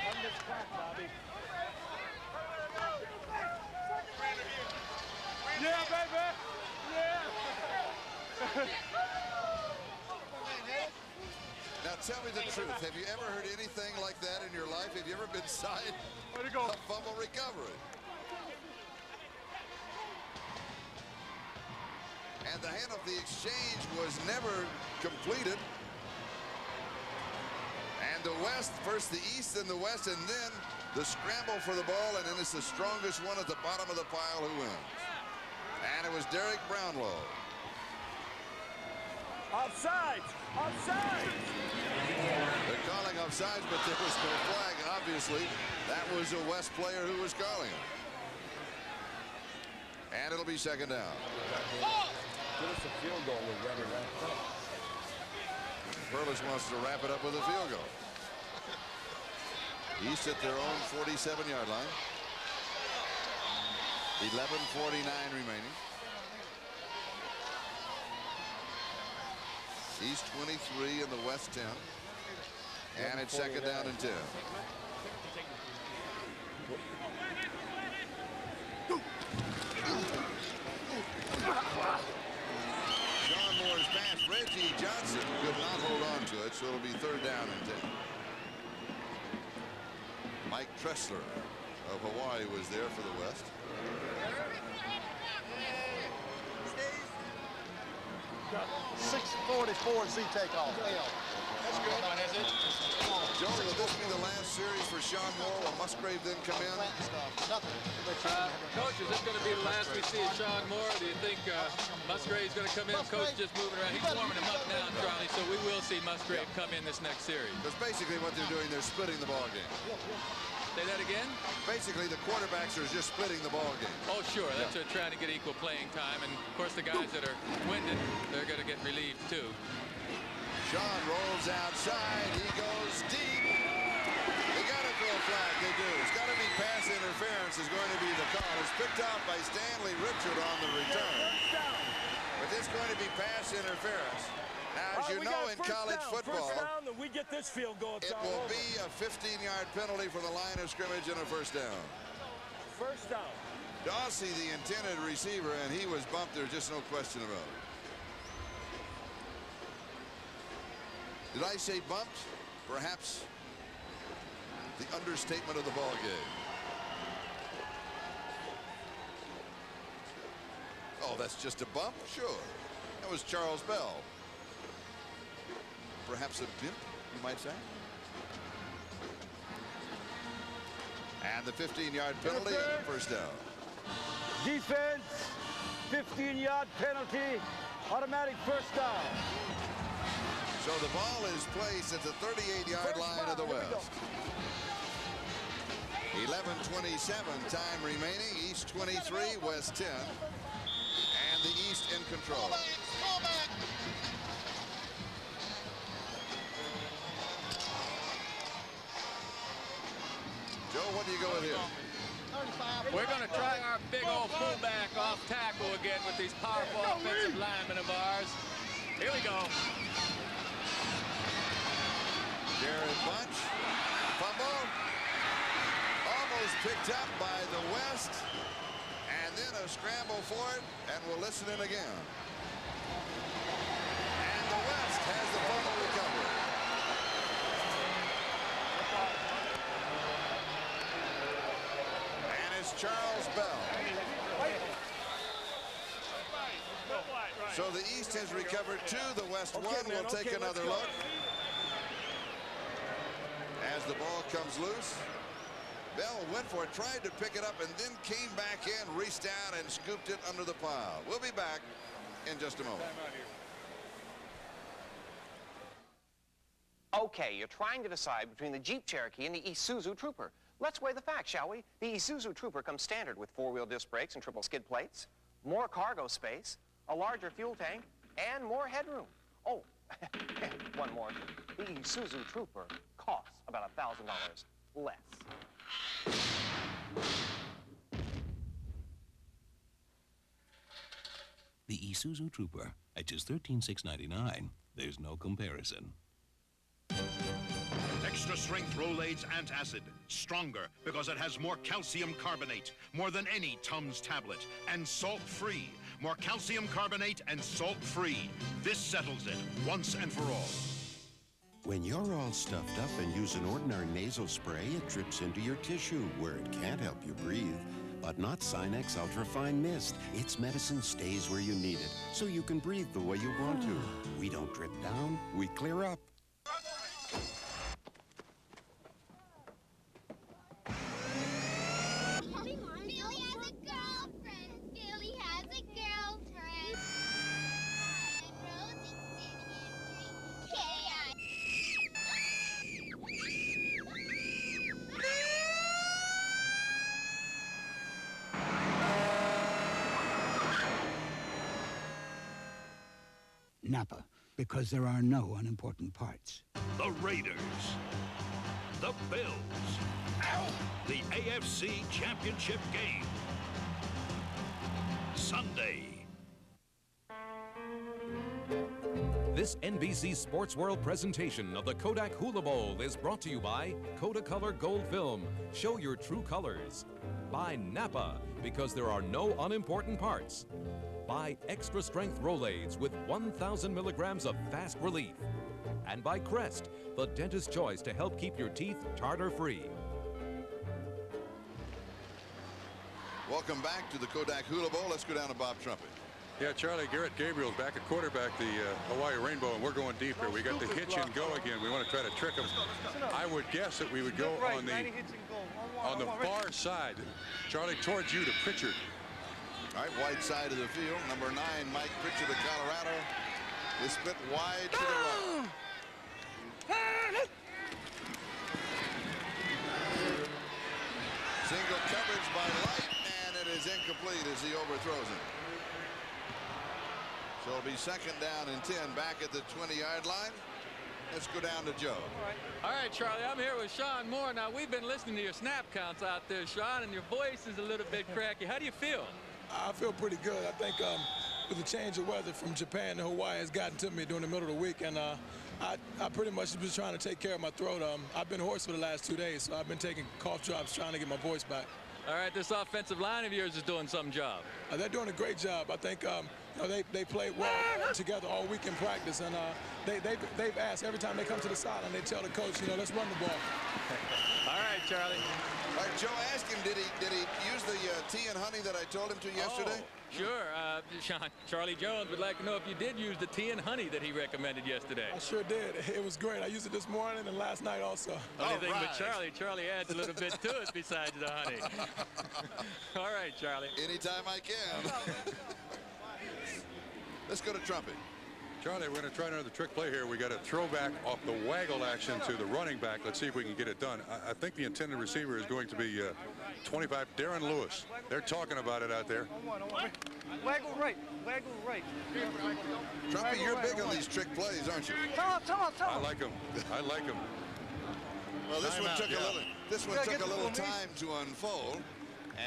On this crack, Bobby. Yeah, baby. Yeah. Now tell me the truth. Have you ever heard anything like that in your life? Have you ever been signed a fumble recovery? And the handoff, the exchange was never completed. And the West, first the East, then the West, and then the scramble for the ball, and then it's the strongest one at the bottom of the pile who wins. And it was Derek Brownlow. Offsides! Offsides! They're calling offsides, but there was no flag, obviously. That was a West player who was calling it. And it'll be second down. Give us a field goal with Rebbe wrapped up. Perlis wants to wrap it up with a field goal. East at their own 47-yard line. 11:49 remaining. East 23 and the West 10. And it's second down and 10. Sean Moore's pass. Reggie Johnson could not hold on to it, so it'll be third down and 10. Mike Tressler of Hawaii was there for the West. 6:44 Z takeoff. That's good. Joe, will this be the last series for Sean Moore? Will Musgrave then come in? Coach, is this going to be the last we see of Sean Moore? Do you think Musgrave's going to come in? Coach just moving around. He's warming him up now, Charlie, so we will see Musgrave come in this next series. Because basically what they're doing, they're splitting the ball game. Say that again? Basically, the quarterbacks are just splitting the ball game. Oh, sure. That's trying to get equal playing time. And, of course, the guys that are winded, they're going to get relieved, too. Sean rolls outside. He goes deep. They got to throw a flag. They do. It's got to be pass interference is going to be the call. It's picked off by Stanley Richard on the return. But it's going to be pass interference. Now, as you know, in college football, first down, and we get this field goal. It will be a 15-yard penalty from the line of scrimmage and a first down. First down. Dawsey, the intended receiver, and he was bumped. There's just no question about it. Did I say bumped? Perhaps the understatement of the ball game. Oh, that's just a bump? Sure. That was Charles Bell. Perhaps a bimp, you might say. And the 15-yard penalty and the first down. Defense, 15-yard penalty, automatic first down. So the ball is placed at the 38-yard line of the West. 11:27 time remaining. East 23, West 10. And the East in control. Joe, what do you go with here? We're going to try our big old fullback off tackle again with these powerful offensive linemen of ours. Here we go. Jared Bunch. Fumble. Almost picked up by the West. And then a scramble for it. And we'll listen in again. And the West has the fumble recovery. And it's Charles Bell. So the East has recovered 2. The West 1. We'll take another look. As the ball comes loose, Bell went for it, tried to pick it up, and then came back in, reached out, and scooped it under the pile. We'll be back in just a moment. Okay, you're trying to decide between the Jeep Cherokee and the Isuzu Trooper. Let's weigh the facts, shall we? The Isuzu Trooper comes standard with 4-wheel disc brakes and triple skid plates, more cargo space, a larger fuel tank, and more headroom. Oh, and one more. The Isuzu Trooper costs about $1,000 less. The Isuzu Trooper at just $13,699. There's no comparison. Take Extra strength Rolaids antacid. Stronger because it has more calcium carbonate, more than any Tums tablet, and salt-free. More calcium carbonate and salt-free. This settles it once and for all. When you're all stuffed up and use an ordinary nasal spray, it drips into your tissue where it can't help you breathe. But not Sinex Ultrafine Mist. Its medicine stays where you need it, so you can breathe the way you want to. We don't drip down, we clear up. Napa, because there are no unimportant parts. The Raiders. The Bills. The AFC Championship game. Sunday. This NBC Sports World presentation of the Kodak Hula Bowl is brought to you by Kodacolor Gold Film. Show your true colors. By Napa, because there are no unimportant parts. By Extra Strength Rolaids with 1,000 milligrams of fast relief. And by Crest, the dentist's choice to help keep your teeth tartar-free. Welcome back to the Kodak Hula Bowl. Let's go down to Bob Trumpet. Yeah, Charlie, Garrett Gabriel's back at quarterback, the Hawaii Rainbow, and we're going deep here. We got the hitch and go again. We want to try to trick them. I would guess that we would go on the far side. Charlie, towards you to Pritchard. All right, wide side of the field. Number 9, Mike Pritchard of Colorado. They split wide to the right. Single coverage by Light, and it is incomplete as he overthrows him. So it'll be second down and 10 back at the 20-yard line. Let's go down to Joe. All right, Charlie, I'm here with Sean Moore. Now, we've been listening to your snap counts out there, Sean, and your voice is a little bit cracky. How do you feel? I feel pretty good. I think with the change of weather from Japan to Hawaii has gotten to me during the middle of the week, and I pretty much was trying to take care of my throat. I've been hoarse for the last 2 days, so I've been taking cough drops trying to get my voice back. All right, this offensive line of yours is doing some job. They're doing a great job. I think they played well together all week in practice, and they've asked every time they come to the sideline, they tell the coach, let's run the ball. All right, Charlie. All right, Joe, ask him, did he use the tea and honey that I told him to yesterday? Sure. Sean, Charlie Jones would like to know if you did use the tea and honey that he recommended yesterday. I sure did. It was great. I used it this morning and last night also. Only thing with Charlie adds a little bit to it besides the honey. All right, Charlie. Anytime I can. Let's go to Trumpet. Charlie, we're going to try another trick play here. We got a throwback off the waggle action to the running back. Let's see if we can get it done. I think the intended receiver is going to be 25, Darren Lewis. They're talking about it out there. Waggle right. Waggle right. Trumpet, you're big on these trick plays, aren't you? Tell him. I like them. Well, this one took a little time to unfold,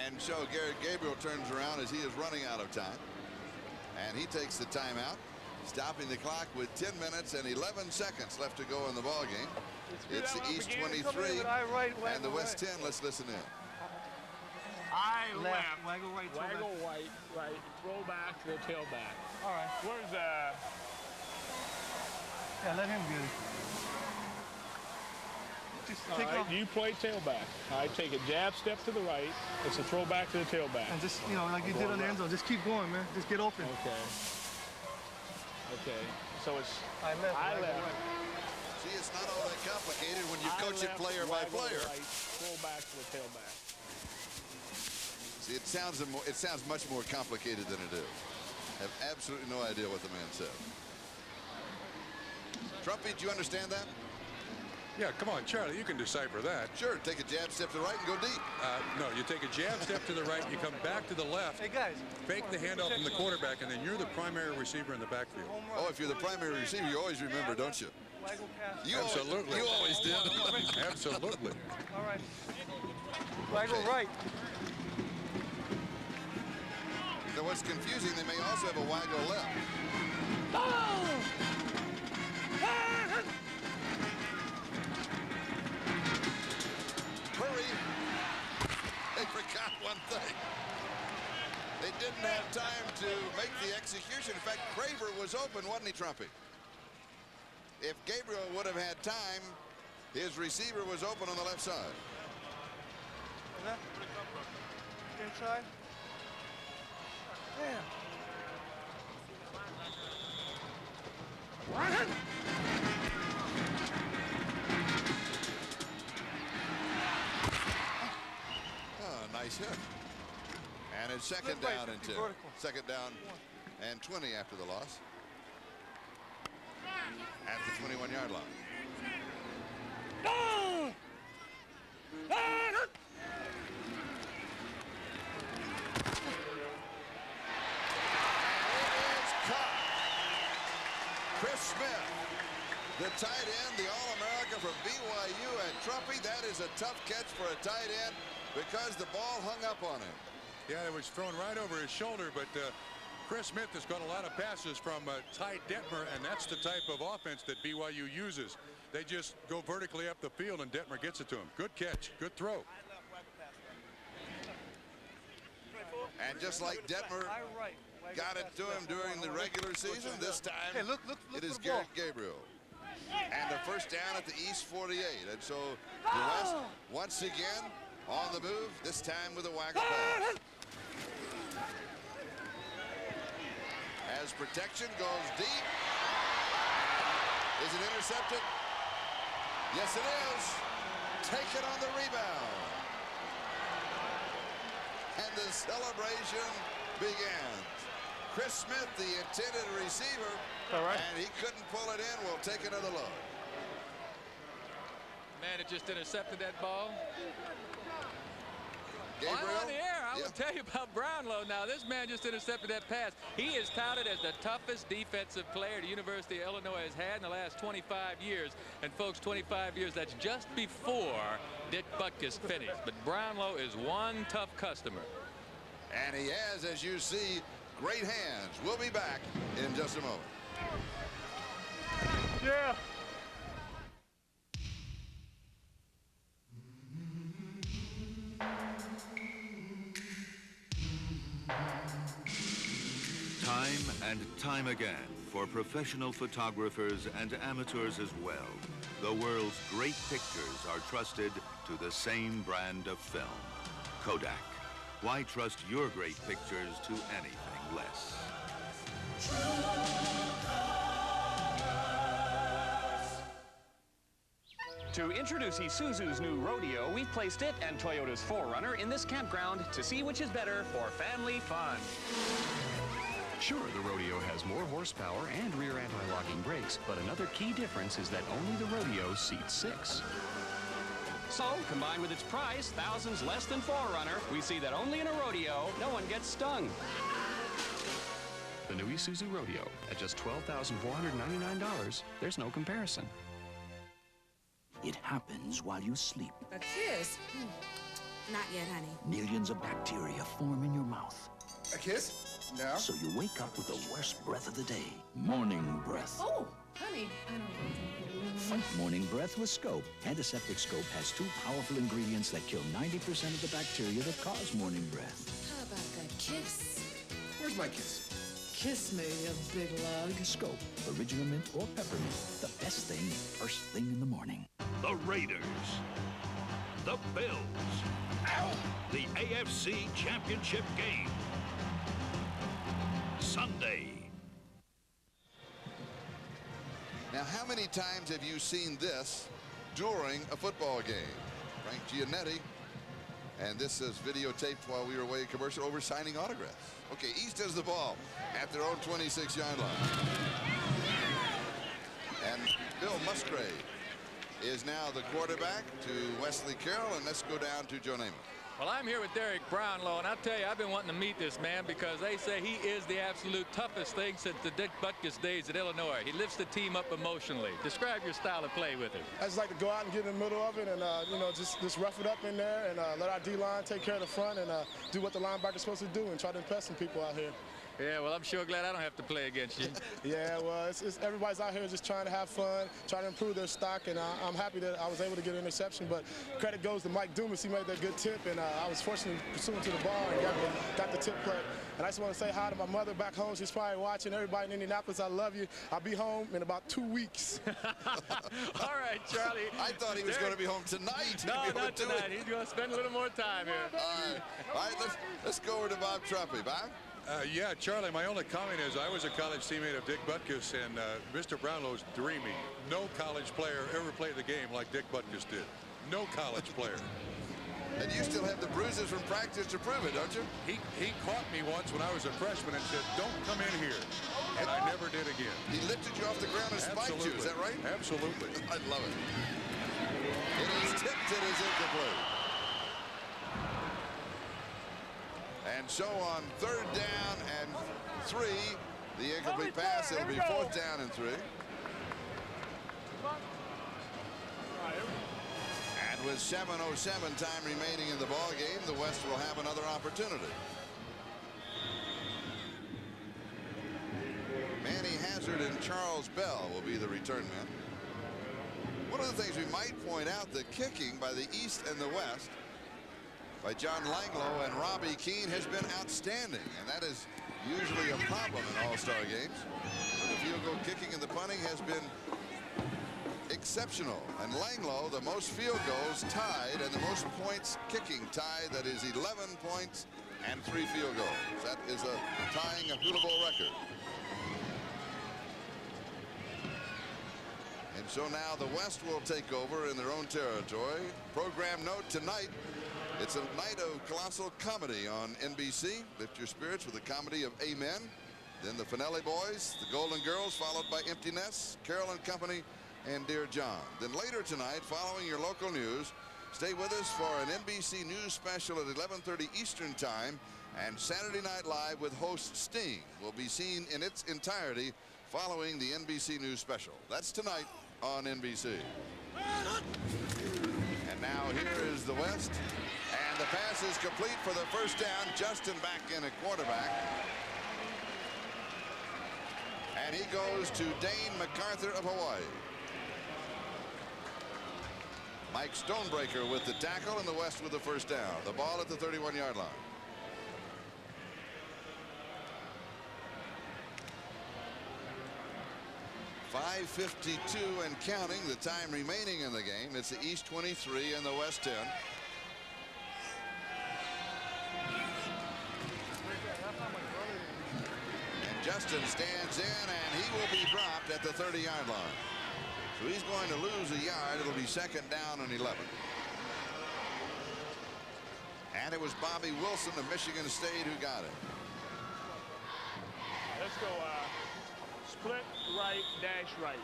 and so Garrett Gabriel turns around as he is running out of time, and he takes the timeout, stopping the clock with 10 minutes and 11 seconds left to go in the ball game. It's the East 23 and the West 10. Let's listen in. Left. Waggle right. Waggle right. Throw back to the tailback. All right. Where's Yeah, let him get it. All right, you play tailback. All right, take a jab step to the right. It's a throwback to the tailback. And just, like you did on the end zone, just keep going, man. Just get open. Okay. So it's I left. See, it's not all that complicated when you coach it player by player. Right, throw back to the tailback. See, it sounds much more complicated than it is. I have absolutely no idea what the man said. Trumpy, do you understand that? Yeah, come on, Charlie, you can decipher that. Sure, take a jab step to the right and go deep. No, you take a jab step to the right, you come back to the left. Hey, guys. Fake the handoff from the quarterback, and then you're the primary receiver in the backfield. Oh, if you're the primary receiver, you always remember, don't you? Absolutely. You always did. Absolutely. All right. Waggle right. Now, what's confusing, they may also have a waggle left. time to make the execution. In fact, Graver was open, wasn't he, Trumpy? If Gabriel would have had time, his receiver was open on the left side. Inside? Damn. Oh, nice hit. And it's second down and 2. Second down and 20 after the loss. At the 21-yard line. Chris Smith, the tight end, the All-America from BYU at Trumpy. That is a tough catch for a tight end because the ball hung up on him. Yeah, it was thrown right over his shoulder, but Chris Smith has got a lot of passes from Ty Detmer, and that's the type of offense that BYU uses. They just go vertically up the field, and Detmer gets it to him. Good catch, good throw. And just like Detmer got it to him during the regular season, this time it is Garrett Gabriel. And the first down at the East 48. And so the West once again on the move, this time with a waggle pass. As protection goes deep. Is it intercepted? Yes, it is. Taken on the rebound. And the celebration begins. Chris Smith, the intended receiver, and he couldn't pull it in. We'll take another look. Man, it just intercepted that ball. Gabriel? While on the air, I will tell you about Brownlow now. This man just intercepted that pass. He is touted as the toughest defensive player the University of Illinois has had in the last 25 years. And folks, 25 years, that's just before Dick Butkus finished. But Brownlow is one tough customer. And he has, as you see, great hands. We'll be back in just a moment. Yeah. Time and time again, for professional photographers and amateurs as well, the world's great pictures are trusted to the same brand of film, Kodak. Why trust your great pictures to anything less? To introduce Isuzu's new Rodeo, we've placed it and Toyota's 4Runner in this campground to see which is better for family fun. Sure, the Rodeo has more horsepower and rear anti-locking brakes, but another key difference is that only the Rodeo seats 6. So, combined with its price, thousands less than 4Runner, we see that only in a rodeo, no one gets stung. The new Isuzu Rodeo, at just $12,499, there's no comparison. It happens while you sleep. A kiss? Not yet, honey. Millions of bacteria form in your mouth. A kiss? No. So you wake up with the worst breath of the day, morning breath. Oh, honey, I don't know. Fight morning breath with Scope. Antiseptic Scope has 2 powerful ingredients that kill 90% of the bacteria that cause morning breath. How about that kiss? Where's my kiss? Kiss me, you big lug. Scope, original mint or peppermint. The best thing, first thing in the morning. The Raiders. The Bills. The AFC Championship game. Sunday. Now, how many times have you seen this during a football game? Frank Giannetti, and this is videotaped while we were away at commercial over signing autographs. Okay, East has the ball at their own 26-yard line. And Bill Musgrave is now the quarterback to Wesley Carroll, and let's go down to Joe Namath. Well, I'm here with Derek Brownlow, and I'll tell you, I've been wanting to meet this man because they say he is the absolute toughest thing since the Dick Butkus days at Illinois. He lifts the team up emotionally. Describe your style of play with him. I just like to go out and get in the middle of it and, you know, just rough it up in there and let our D-line take care of the front and do what the linebacker's supposed to do and try to impress some people out here. Yeah, well, I'm sure glad I don't have to play against you. Yeah, well, it's everybody's out here just trying to have fun, trying to improve their stock, and I'm happy that I was able to get an interception. But credit goes to Mike Dumas. He made that good tip, and I was fortunately pursuing to the ball and got the tip play. And I just want to say hi to my mother back home. She's probably watching. Everybody in Indianapolis, I love you. I'll be home in about 2 weeks. All right, Charlie. I thought he was going to be home tonight. No, not tonight. He's going to spend a little more time here. All right, let's go over to Bob Trumpy. Bob? Yeah, Charlie, my only comment is I was a college teammate of Dick Butkus, and Mr. Brownlow's dreamy. No college player ever played the game like Dick Butkus did. No college player. And you still have the bruises from practice to prove it, don't you? He caught me once when I was a freshman and said, "Don't come in here." And I never did again. He lifted you off the ground and spiked you, is that right? Absolutely. I love it. It is tipped, it is incomplete. And so on 3rd down and 3, the incomplete pass, it'll be 4th down and 3. And with 7:07 time remaining in the ball game, the West will have another opportunity. Manny Hazard and Charles Bell will be the return men. One of the things we might point out, the kicking by the East and the West by John Langloh and Robbie Keane has been outstanding, and that is usually a problem in all-star games. The field goal kicking and the punting has been exceptional, and Langloh the most field goals tied and the most points kicking tied. That is 11 points and 3 field goals. That is tying a Hula Bowl record. And so now the West will take over in their own territory. Program note tonight, it's a night of colossal comedy on NBC. Lift your spirits with a comedy of Amen. Then the Finelli Boys, the Golden Girls, followed by Empty Nests, Carol and Company, and Dear John. Then later tonight, following your local news, stay with us for an NBC News special at 11:30 Eastern Time, and Saturday Night Live with host Sting will be seen in its entirety following the NBC News special. That's tonight on NBC. And now here is the West. And the pass is complete for the first down. Justin back in at quarterback. And he goes to Dane MacArthur of Hawaii. Mike Stonebreaker with the tackle, and the West with the first down. The ball at the 31-yard line. .552 and counting, the time remaining in the game. It's the East 23 and the West 10. And Justin stands in, and he will be dropped at the 30-yard line. So he's going to lose a yard. It'll be 2nd down and 11. And it was Bobby Wilson of Michigan State who got it. Let's go split right, dash right.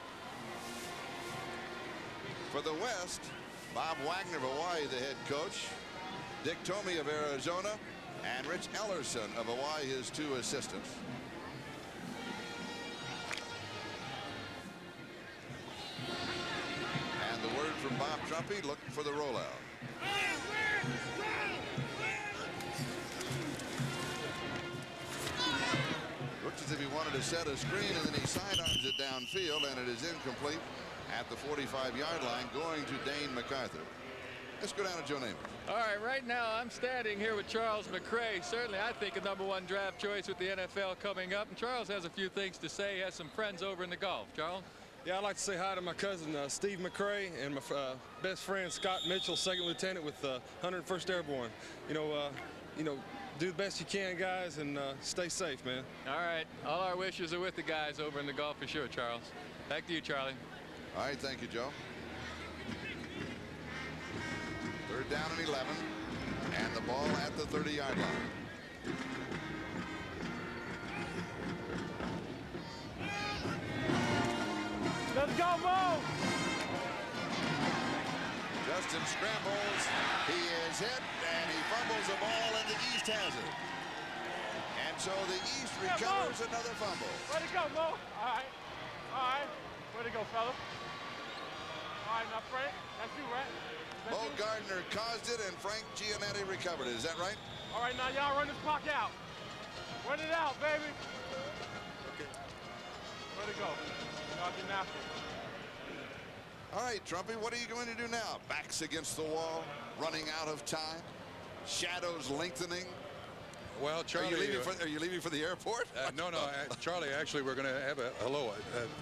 For the West, Bob Wagner of Hawaii, the head coach. Dick Tomey of Arizona, and Rich Ellerson of Hawaii, his 2 assistants. And the word from Bob Trumpy, look for the rollout. Looks as if he wanted to set a screen, and then he sidearms it downfield, and it is incomplete at the 45-yard line, going to Dane MacArthur. Let's go down to Joe Namath. All right now I'm standing here with Charles McCray. Certainly, I think a #1 draft choice with the NFL coming up. And Charles has a few things to say. He has some friends over in the Gulf. Charles? Yeah, I'd like to say hi to my cousin Steve McCray and my best friend Scott Mitchell, 2nd Lieutenant with 101st Airborne. You know, do the best you can, guys, and stay safe, man. All right. All our wishes are with the guys over in the Gulf for sure, Charles. Back to you, Charlie. All right, thank you, Joe. 3rd down and 11, and the ball at the 30-yard line. Let's go, Mo! Justin scrambles. He is hit, and he fumbles the ball, and the East has it. And so the East recovers another fumble. Way to go, Mo! All right. All right. Way to go, fella. All right, now, Frank. That's you, right? Mo Gardner caused it, and Frank Giannetti recovered it. Is that right? All right, now y'all run this clock out. Wet it out, baby. Okay. Where'd it go? Got your napkin. All right, Trumpy, what are you going to do now? Backs against the wall, running out of time, shadows lengthening. Well, Charlie, are you leaving for the airport? No, Charlie. Actually, we're going to have a hello.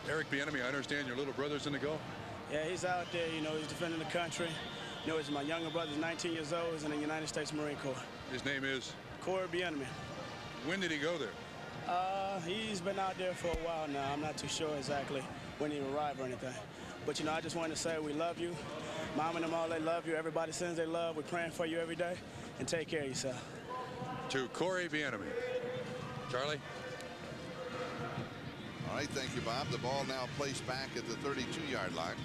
Eric Bieniemy, I understand your little brother's in the go. Yeah, he's out there. You know, he's defending the country. You know, he's my younger brother's 19 years old. He's in the United States Marine Corps. His name is? Corey Bieniemy. When did he go there? He's been out there for a while now. I'm not too sure exactly when he arrived or anything. But, you know, I just wanted to say we love you. Mom and them all, they love you. Everybody sends their love. We're praying for you every day. And take care of yourself. To Corey Bieniemy. Charlie? All right, thank you, Bob. The ball now placed back at the 32-yard line.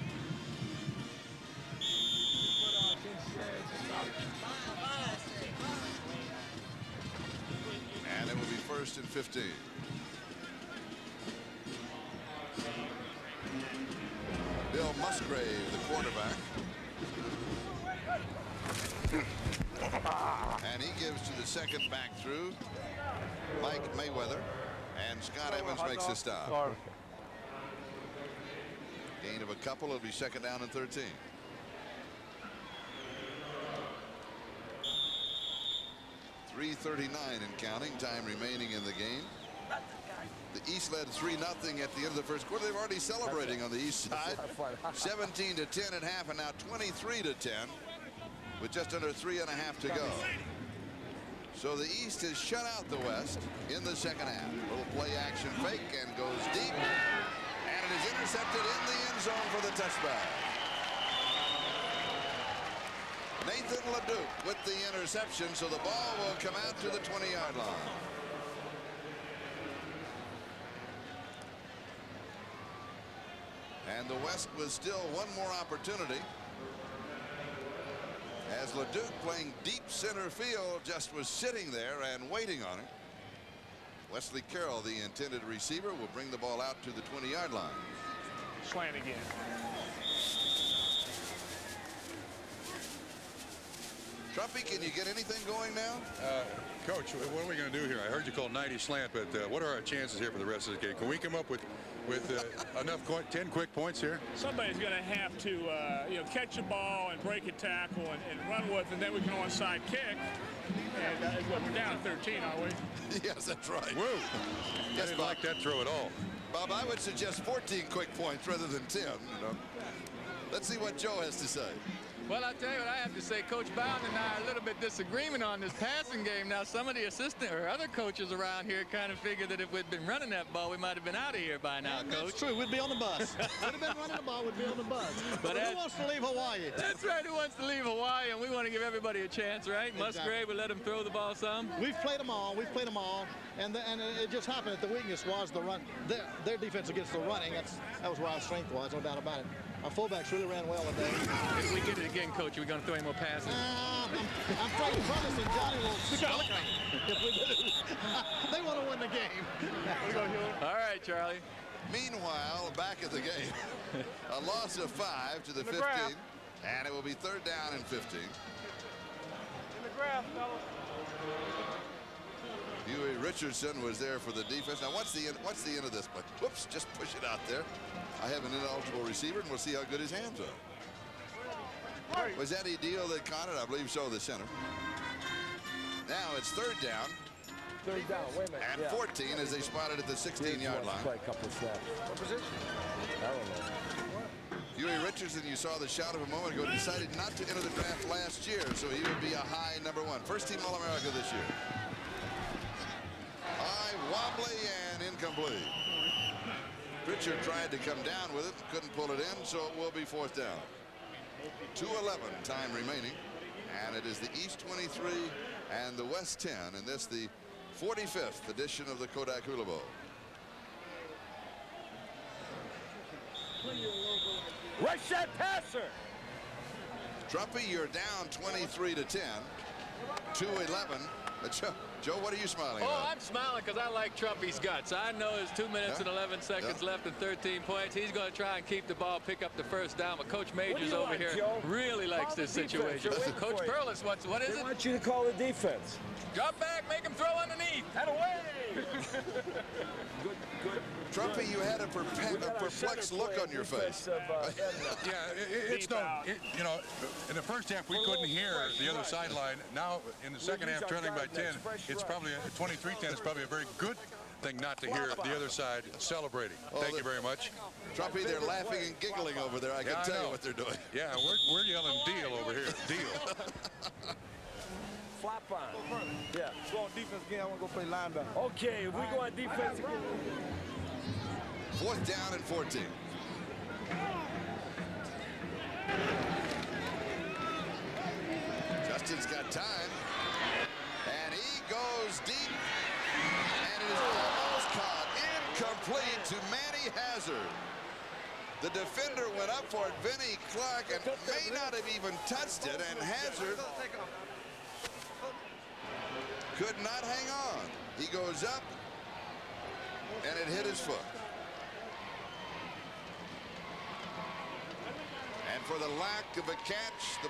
And it will be 1st and 15. Bill Musgrave, the quarterback. And he gives to the second back through, Mike Mayweather. And Scott Evans makes the stop. Gain of a couple. It'll be 2nd down and 13. .339 and counting. Time remaining in the game. The East led 3-0 at the end of the first quarter. They're already celebrating on the East side. 17-10 at half, and now 23-10 with just under 3.5 to go. So the East has shut out the West in the second half. Little play action fake and goes deep. And it is intercepted in the end zone for the touchback. Nathan LeDuc with the interception, so the ball will come out to the 20-yard line. And the West was still one more opportunity, as LeDuc, playing deep center field, just was sitting there and waiting on it. Wesley Carroll, the intended receiver, will bring the ball out to the 20-yard line. Slant again. Trumpy, can you get anything going now? Coach, what are we going to do here? I heard you call 90 slant, but what are our chances here for the rest of the game? Can we come up with enough 10 quick points here? Somebody's going to have to you know, catch the ball and break a tackle and run with, and then we can onside kick. And we're down at 13, aren't we? Yes, that's right. Woo! Yes, I didn't Bob. like that throw at all. Bob, I would suggest 14 quick points rather than 10. You know. Let's see what Joe has to say. Well, I'll tell you what I have to say. Coach Bowden and I are a little bit disagreement on this passing game. Now, some of the assistant or other coaches around here kind of figured that if we'd been running that ball, we might have been out of here by now, Coach. That's true. We'd be on the bus. We'd have been running the ball. We'd be on the bus. But who wants to leave Hawaii? That's right. Who wants to leave Hawaii? And we want to give everybody a chance, right? Exactly. Musgrave, we let him throw the ball some. We've played them all. We've played them all. And it just happened that the weakness was the run. Their defense against the running. That was where our strength was, no doubt about it. Our fullbacks really ran well today. If we get it again, Coach, are we going to throw any more passes? I'm afraid Curtis and Johnny will stomp me if we do. They want to win the game. All right, Charlie. Meanwhile, back at the game, a loss of 5 to the 15, and it will be 3rd down and 15. In the grass, fellas. Huey Richardson was there for the defense. Now, what's the end of this play? Whoops, just push it out there. I have an ineligible receiver, and we'll see how good his hands are. Was that Edil that caught it? I believe so, the center. Now it's 3rd down. 3rd down, wait a minute. And 14 as they spotted at the 16-yard line. Play a couple of snaps. What position? I don't know. Huey Richardson, you saw the shot of a moment ago, decided not to enter the draft last year, so he would be a high #1. First team All-America this year. High, wobbly, and incomplete. Pritchard tried to come down with it, couldn't pull it in, so it will be 4th down. 2:11 time remaining, and it is the East 23 and the West 10, and this the 45th edition of the Kodak Hula Bowl. Right shot passer. Trumpy, you're down 23-10. 2:11 Joe, what are you smiling Oh, about? I'm smiling because I like Trumpy's guts. I know there's 2 minutes and 11 seconds left and 13 points. He's going to try and keep the ball, pick up the first down. But Coach Majors over like, here Joe? really likes this situation. Coach Perlis, what is it? I want you to call the defense. Drop back, make him throw underneath. That away. Good. Trumpy, you had a perplexed look on your face. It's you know, in the first half we couldn't hear the other sideline. Now in the second half, trailing by 10, it's probably 23-10 is probably a very good thing not to hear the other side celebrating. Thank you very much. Trumpy, they're laughing and giggling over there. I can tell you what they're doing. Yeah, we're yelling deal over here. Deal. Flop on. Yeah. Go on defense again. I want to go play linebacker. Okay, if we go on defense again. 4th down and 14. Justin's got time. And he goes deep. And it is almost caught. Incomplete to Manny Hazard. The defender went up for it, Vinnie Clark, and may not have even touched it. And Hazard could not hang on. He goes up, and it hit his foot. And for the lack of a catch, the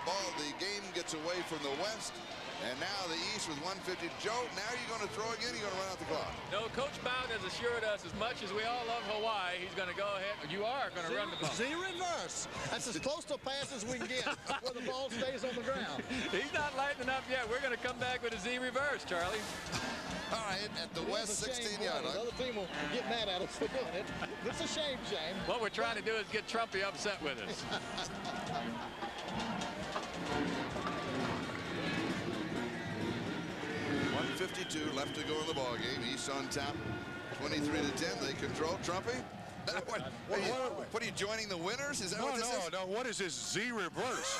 game gets away from the West. And now the East with 150. Joe, now you're going to throw again, you're going to run out the clock. No, Coach Bowden has assured us, as much as we all love Hawaii, he's going to go ahead. You are going to run the ball. Z reverse. That's as close to a pass as we can get where the ball stays on the ground. He's not lightening up yet. We're going to come back with a Z reverse, Charlie. All right, at the West 16-yard line. The other team will get mad at us for doing it. It's a shame, Shane. What we're trying to do is get Trumpy upset with us. 1:52 left to go in the ball game. East on top, 23-10. They control. Trumpy. What are you joining the winners? Is that what this is? No. What is this Z reverse?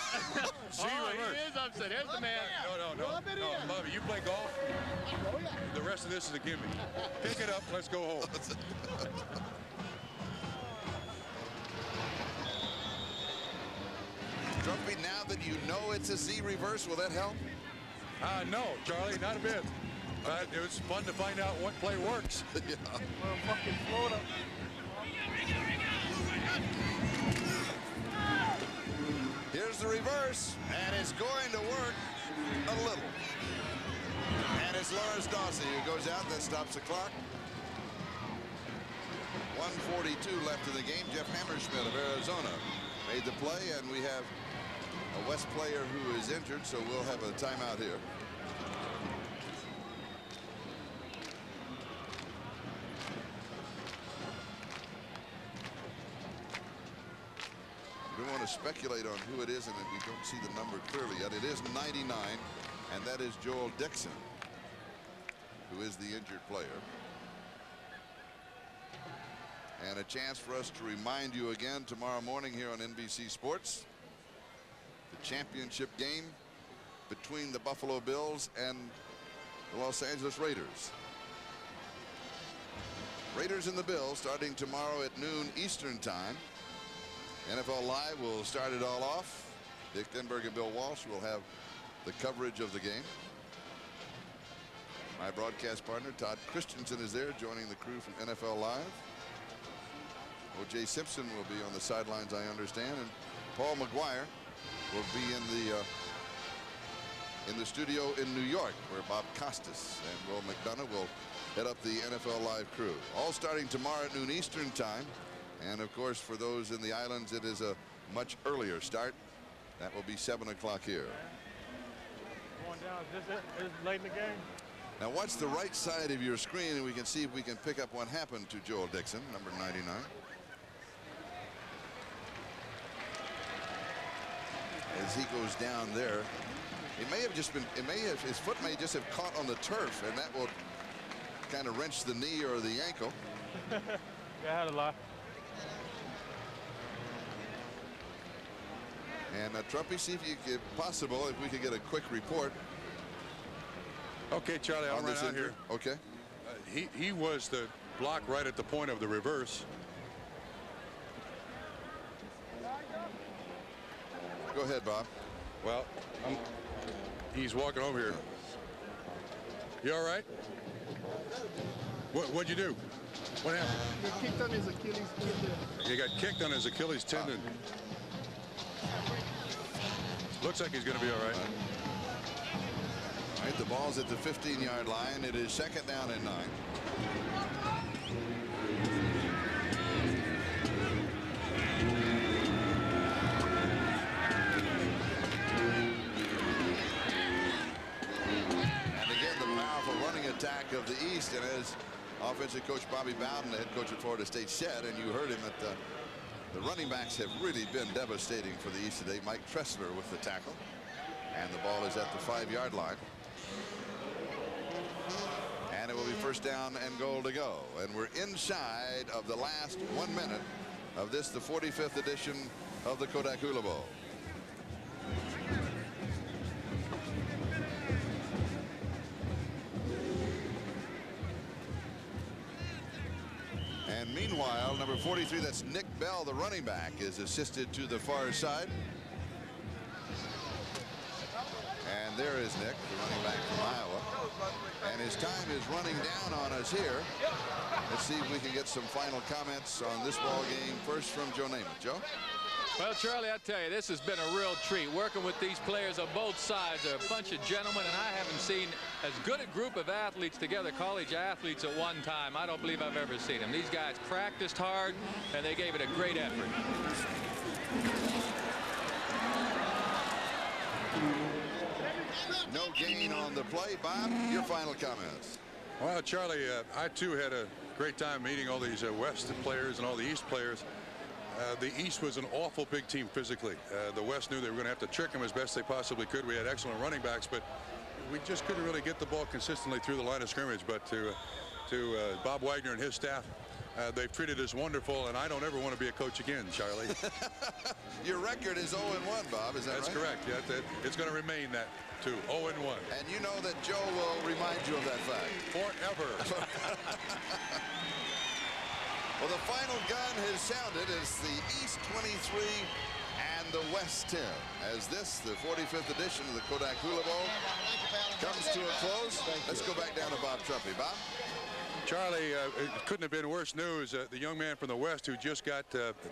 Z reverse. He is upset. Here's the man. No, Bobby, you play golf. The rest of this is a gimme. Pick it up. Let's go home. Trumpy, now that you know it's a Z reverse, will that help? No, Charlie, not a bit. But it was fun to find out what play works. Yeah. Fucking Florida. Here's the reverse, and it's going to work a little. And it's Lawrence Dawsey who goes out. That stops the clock. 1:42 left in the game. Jeff Hammerschmidt of Arizona made the play, and we have a West player who is injured, so we'll have a timeout here. We don't want to speculate on who it is, and we don't see the number clearly yet. It is 99, and that is Joel Dixon, who is the injured player. And a chance for us to remind you again tomorrow morning here on NBC Sports, the championship game between the Buffalo Bills and the Los Angeles Raiders. Raiders and the Bills starting tomorrow at noon Eastern time. NFL Live will start it all off. Dick Denberg and Bill Walsh will have the coverage of the game. My broadcast partner Todd Christensen is there joining the crew from NFL Live. O.J. Simpson will be on the sidelines, I understand, and Paul McGuire will be in the studio in New York, where Bob Costas and Will McDonough will head up the NFL Live crew. All starting tomorrow at noon Eastern time. And of course, for those in the islands, it is a much earlier start. That will be 7 o'clock here. Going down. Is this late in the game? Now watch the right side of your screen, and we can see if we can pick up what happened to Joel Dixon, number 99. As he goes down there, it may have just been, his foot may just have caught on the turf, and that will kind of wrench the knee or the ankle. Yeah, I had a lot. And Trumpy, see if possible, if we could get a quick report. Okay, Charlie, I'll run out here. Okay. He was the block right at the point of the reverse. Go ahead, Bob. Well, he's walking over here. You all right? What'd you do? What happened? He kicked on his Achilles tendon. He got kicked on his Achilles tendon. Looks like he's going to be all right. All right, the ball's at the 15-yard line. It is 2nd down and 9. And again, the powerful running attack of the East. And as offensive coach Bobby Bowden, the head coach at Florida State, said, and you heard him, that the running backs have really been devastating for the East today. Mike Tressler with the tackle. And the ball is at the 5-yard line. And it will be 1st down and goal to go. And we're inside of the last 1 minute of this, the 45th edition of the Kodak Hula Bowl. And meanwhile, number 43, that's Nick Bell, the running back, is assisted to the far side. And there is Nick, the running back from Iowa. And his time is running down on us here. Let's see if we can get some final comments on this ball game. First from Joe Namath. Joe? Well, Charlie, I tell you, this has been a real treat. Working with these players on both sides. They're a bunch of gentlemen, and I haven't seen as good a group of athletes together, college athletes, at one time. I don't believe I've ever seen them. These guys practiced hard, and they gave it a great effort. No gain on the play. Bob, your final comments. Well, Charlie, I too had a great time meeting all these West players and all the East players. The East was an awful big team physically. The West knew they were going to have to trick them as best they possibly could. We had excellent running backs, but we just couldn't really get the ball consistently through the line of scrimmage. But to Bob Wagner and his staff, they've treated us wonderful, and I don't ever want to be a coach again, Charlie. Your record is 0-1, Bob. Is that That's right? correct. Yeah, it's going to remain that, too. 0-1. And you know that Joe will remind you of that fact. Forever. Well, the final gun has sounded. It's the East 23 and the West 10. As this, the 45th edition of the Kodak Hula Bowl, comes to a close. Let's go back down to Bob Trumpy. Bob? Charlie, it couldn't have been worse news. The young man from the West who just got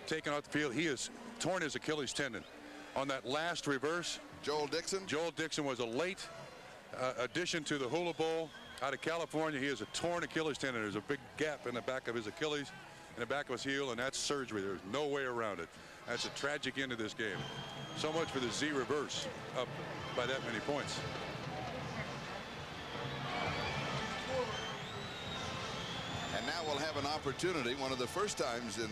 taken off the field, he has torn his Achilles tendon on that last reverse. Joel Dixon? Joel Dixon was a late addition to the Hula Bowl out of California. He has a torn Achilles tendon. There's a big gap in the back of his Achilles, in the back of his heel, and that's surgery. There's no way around it. That's a tragic end to this game. So much for the Z reverse, up by that many points. And now we'll have an opportunity, one of the first times in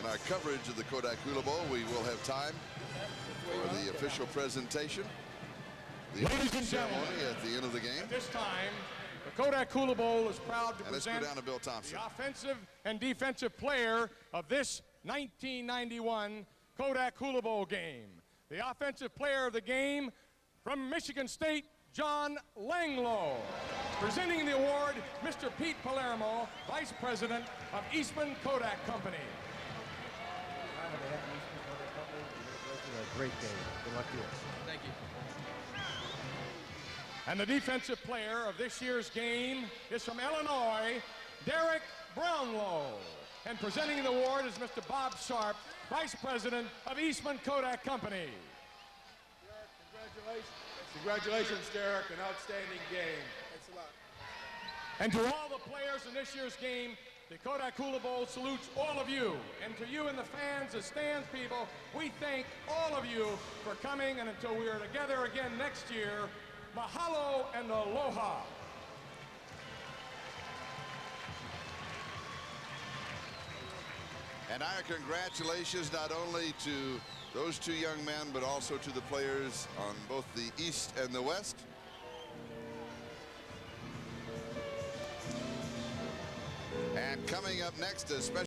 our coverage of the Kodak Hula Bowl, we will have time for the official presentation. The Ladies and ceremony gentlemen, at the end of the game. at this time, the Kodak Hula Bowl is proud to And let's go present down to Bill Thompson. the offensive and defensive player of this 1991 Kodak Hula Bowl game. The offensive player of the game from Michigan State, John Langloh. Presenting the award, Mr. Pete Palermo, Vice President of Eastman Kodak Company. Great game. Good luck to you. Thank you. And the defensive player of this year's game is from Illinois, Derek Brownlow. And presenting the award is Mr. Bob Sharp, Vice President of Eastman Kodak Company. Congratulations. Congratulations, Derek. An outstanding game. Thanks a lot. And to all the players in this year's game, the Kodak Hula Bowl salutes all of you. And to you and the fans, the stands people, we thank all of you for coming. And until we are together again next year, mahalo and aloha. And our congratulations not only to those two young men, but also to the players on both the East and the West. And coming up next, a special